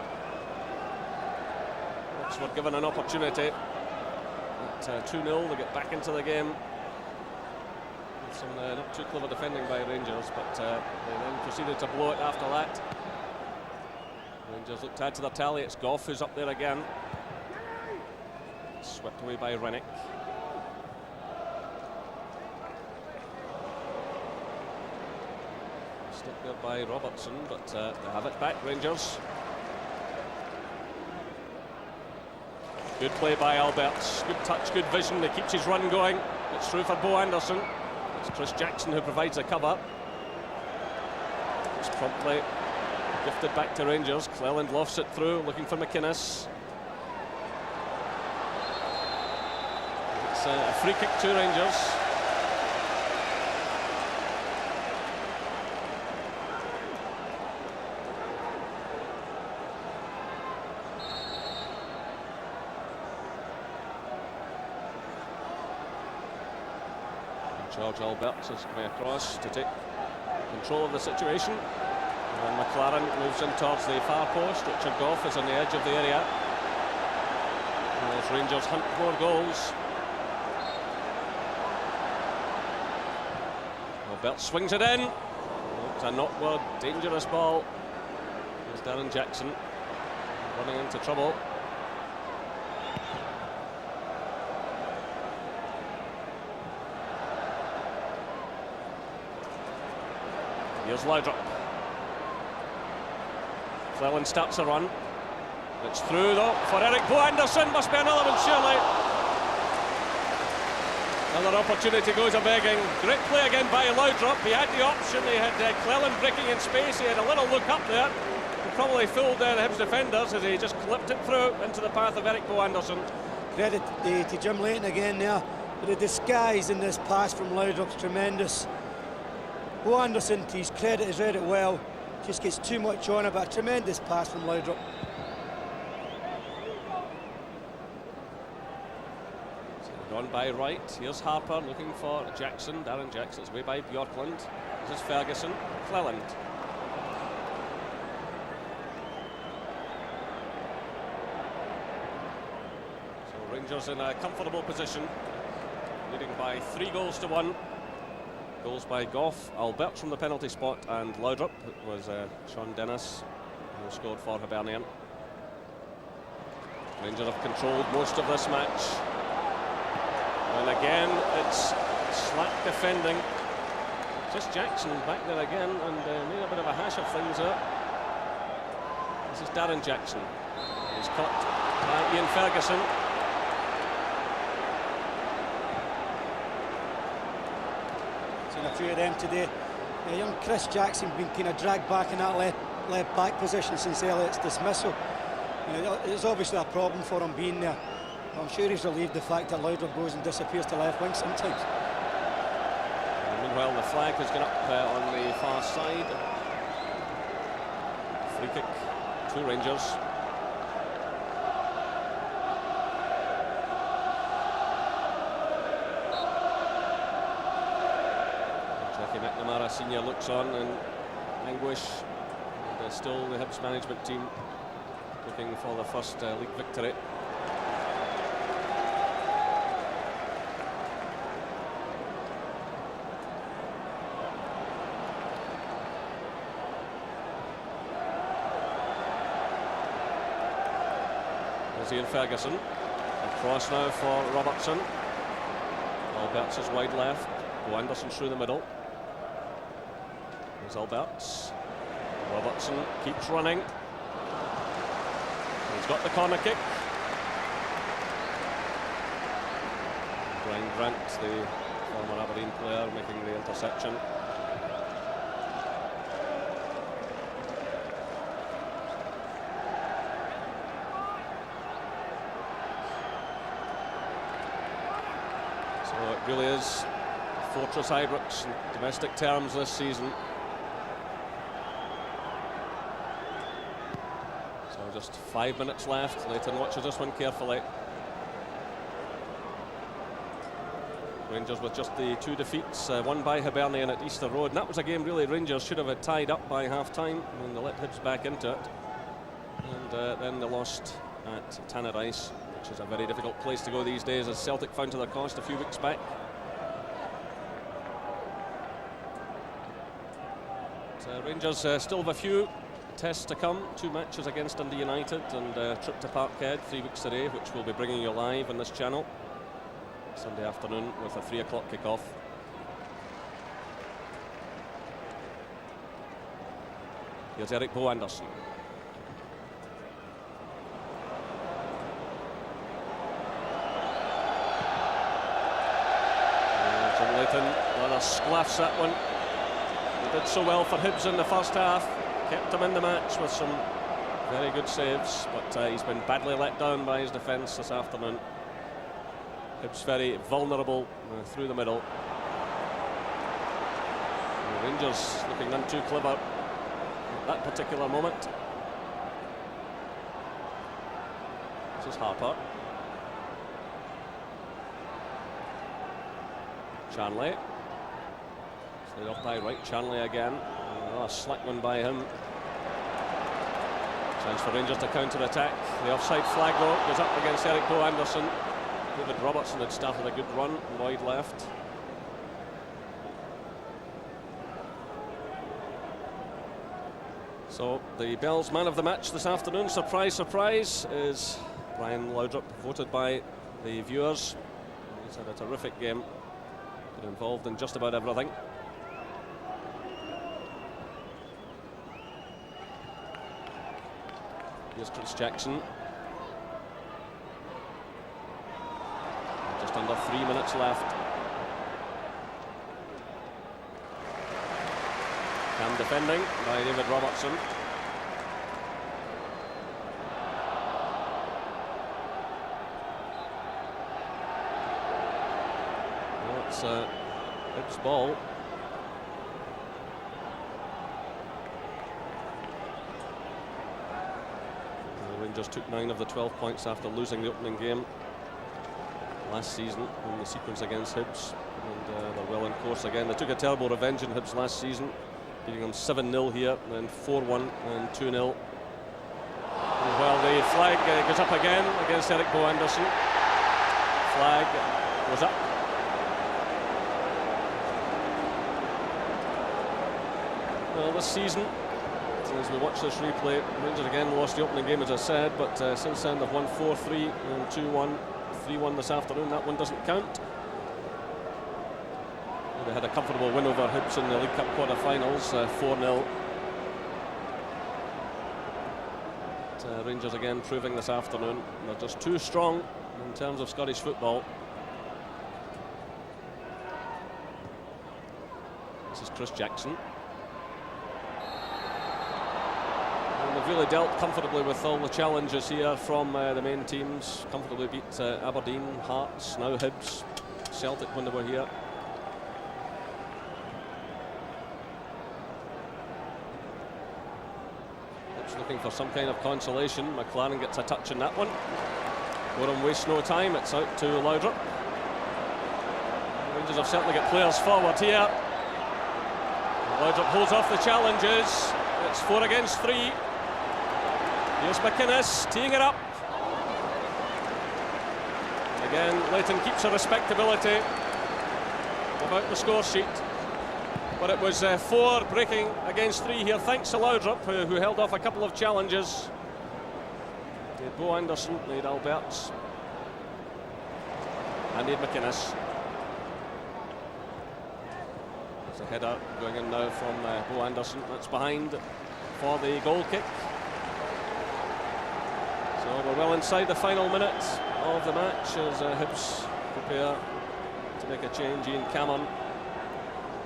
Oxford given an opportunity at 2-0 to get back into the game. Some not too clever defending by Rangers, but they then proceeded to blow it after that. Rangers look to add to their tally. It's Goff who's up there again. Swept away by Rennick. Stuck there by Robertson, but they have it back, Rangers. Good play by Alberts. Good touch, good vision. He keeps his run going. It's through for Bo Anderson. It's Chris Jackson who provides the cover. It's promptly gifted back to Rangers. Cleland lofts it through, looking for McInnes. It's a free kick to Rangers. George Alberts is coming across to take control of the situation. And McLaren moves in towards the far post. Richard Goff is on the edge of the area. And as Rangers hunt more goals. Alberts swings it in. It's a knockward, dangerous ball. There's Darren Jackson running into trouble. Here's Laudrup. Cleland starts a run. It's through though for Eric Bo Anderson. Must be another one surely. Another opportunity goes a-begging. Great play again by Laudrup. He had the option. He had Cleland breaking in space. He had a little look up there. He probably fooled the Hibs defenders as he just clipped it through into the path of Eric Bo Anderson. Credit to Jim Leighton again there. But the disguise in this pass from Laudrup's tremendous. Bo Anderson, to his credit, has read it well. Just gets too much on it, but a tremendous pass from Laudrup. On by right. Here's Harper looking for Jackson. Darren Jackson's way by Bjorkland. This is Ferguson. Cleland. So Rangers in a comfortable position, leading by 3-1. Goals by Goff, Alberts from the penalty spot, and Laudrup. It was Sean Dennis who scored for Hibernian. Rangers have controlled most of this match. And again, it's slack defending. Just Jackson back there again and made a bit of a hash of things there. This is Darren Jackson. He's caught by Ian Ferguson. Seen a few of them today. Young Chris Jackson been kind of dragged back in that left back position since Elliott's dismissal. It's obviously a problem for him being there. I'm sure he's relieved the fact that Laudrup goes and disappears to left wing sometimes. And meanwhile, the flag has gone up on the far side. Free kick to Rangers. Jackie McNamara Senior looks on in anguish. And still the Hibs management team looking for the first league victory. Ian Ferguson. Across now for Robertson. Alberts is wide left. Bo Anderson through the middle. There's Alberts. Robertson keeps running. He's got the corner kick. Brian Grant, the former Aberdeen player, making the interception. It really is Fortress Ibrox in domestic terms this season. So just 5 minutes left. Leighton watches this one carefully. Rangers with just the 2 defeats, one by Hibernian at Easter Road. And that was a game really Rangers should have tied up by half-time, and they let Hibs back into it. And then they lost at Tannadice, which is a very difficult place to go these days, as Celtic found to their cost a few weeks back. Rangers still have a few tests to come. 2 matches against Dundee United and a trip to Parkhead 3 weeks today, which we'll be bringing you live on this channel Sunday afternoon with a 3 o'clock kick-off. Here's Eric Bo Anderson. Jim Leighton, rather sklaffs that one. He did so well for Hibs in the first half, kept him in the match with some very good saves, but he's been badly let down by his defence this afternoon. Hibs very vulnerable through the middle. The Rangers looking none too clever at that particular moment. This is Harper. Chanley. Slid off by Wright. Chanley again. A slack one by him. Chance for Rangers to counter-attack. The offside flag though goes up against Eric Bo Anderson. David Robertson had started a good run. Lloyd left. So the Bells man of the match this afternoon, surprise, surprise, is Brian Laudrup, voted by the viewers. He's had a terrific game. Been involved in just about everything. Here's Chris Jackson. Just under 3 minutes left. Cam defending by David Robertson. It's Hibs ball. The Rangers took 9 of the 12 points after losing the opening game last season in the sequence against Hibs, and they're well in course again. They took a terrible revenge in Hibs last season, beating them 7-0 here, and then 4-1 and 2-0. Well, the flag goes up again against Eric Bo Anderson. Flag was up. Well, this season, as we watch this replay, Rangers again lost the opening game, as I said, but since then they've won 4-3 and 2-1, 3-1 this afternoon. That one doesn't count. They had a comfortable win over Hibs in the League Cup quarter-finals, 4-0. Rangers again proving this afternoon they're just too strong in terms of Scottish football. This is Chris Jackson. They've really dealt comfortably with all the challenges here from the main teams. Comfortably beat Aberdeen, Hearts, now Hibs, Celtic when they were here. Hibs looking for some kind of consolation. McLaren gets a touch in that one. Gorham wastes no time. It's out to Laudrup. Rangers have certainly got players forward here. Laudrup holds off the challenges. It's 4 against 3. Here's McInnes teeing it up. Again, Leighton keeps a respectability about the score sheet. But it was 4 breaking against 3 here, thanks to Laudrup, who held off a couple of challenges. Made Bo Anderson, made Alberts, and made McInnes. There's a header going in now from Bo Anderson. That's behind for the goal kick. So we're well inside the final minute of the match as Hibs prepare to make a change. Ian Cameron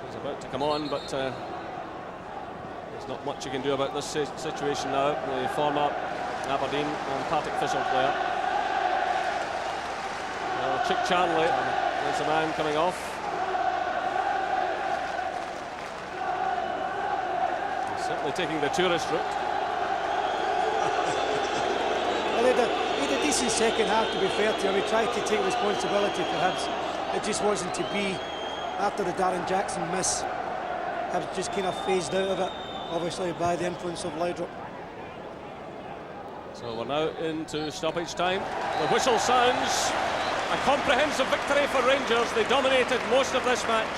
is about to come on, but there's not much you can do about this situation now. The former Aberdeen and Partick Thistle player. Chick Chanley is the man coming off. He's certainly taking the tourist route. Well, he had a decent second half, to be fair to him. He tried to take responsibility for Hibs. It just wasn't to be. After the Darren Jackson miss, Hibs just kind of phased out of it, obviously by the influence of Laudrup. So we're now into stoppage time. The whistle sounds. A comprehensive victory for Rangers. They dominated most of this match.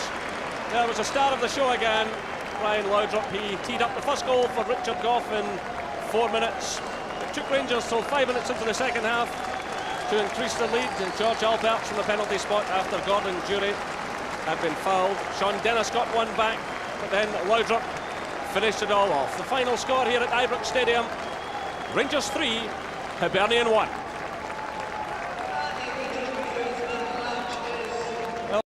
There was a star of the show again. Brian Laudrup. He teed up the first goal for Richard Gough in 4 minutes. It took Rangers till 5 minutes into the second half to increase the lead, and George Albert's from the penalty spot after Gordon Dury had been fouled. Sean Dennis got one back, but then Laudrup finished it all off. The final score here at Ibrox Stadium, Rangers 3, Hibernian 1.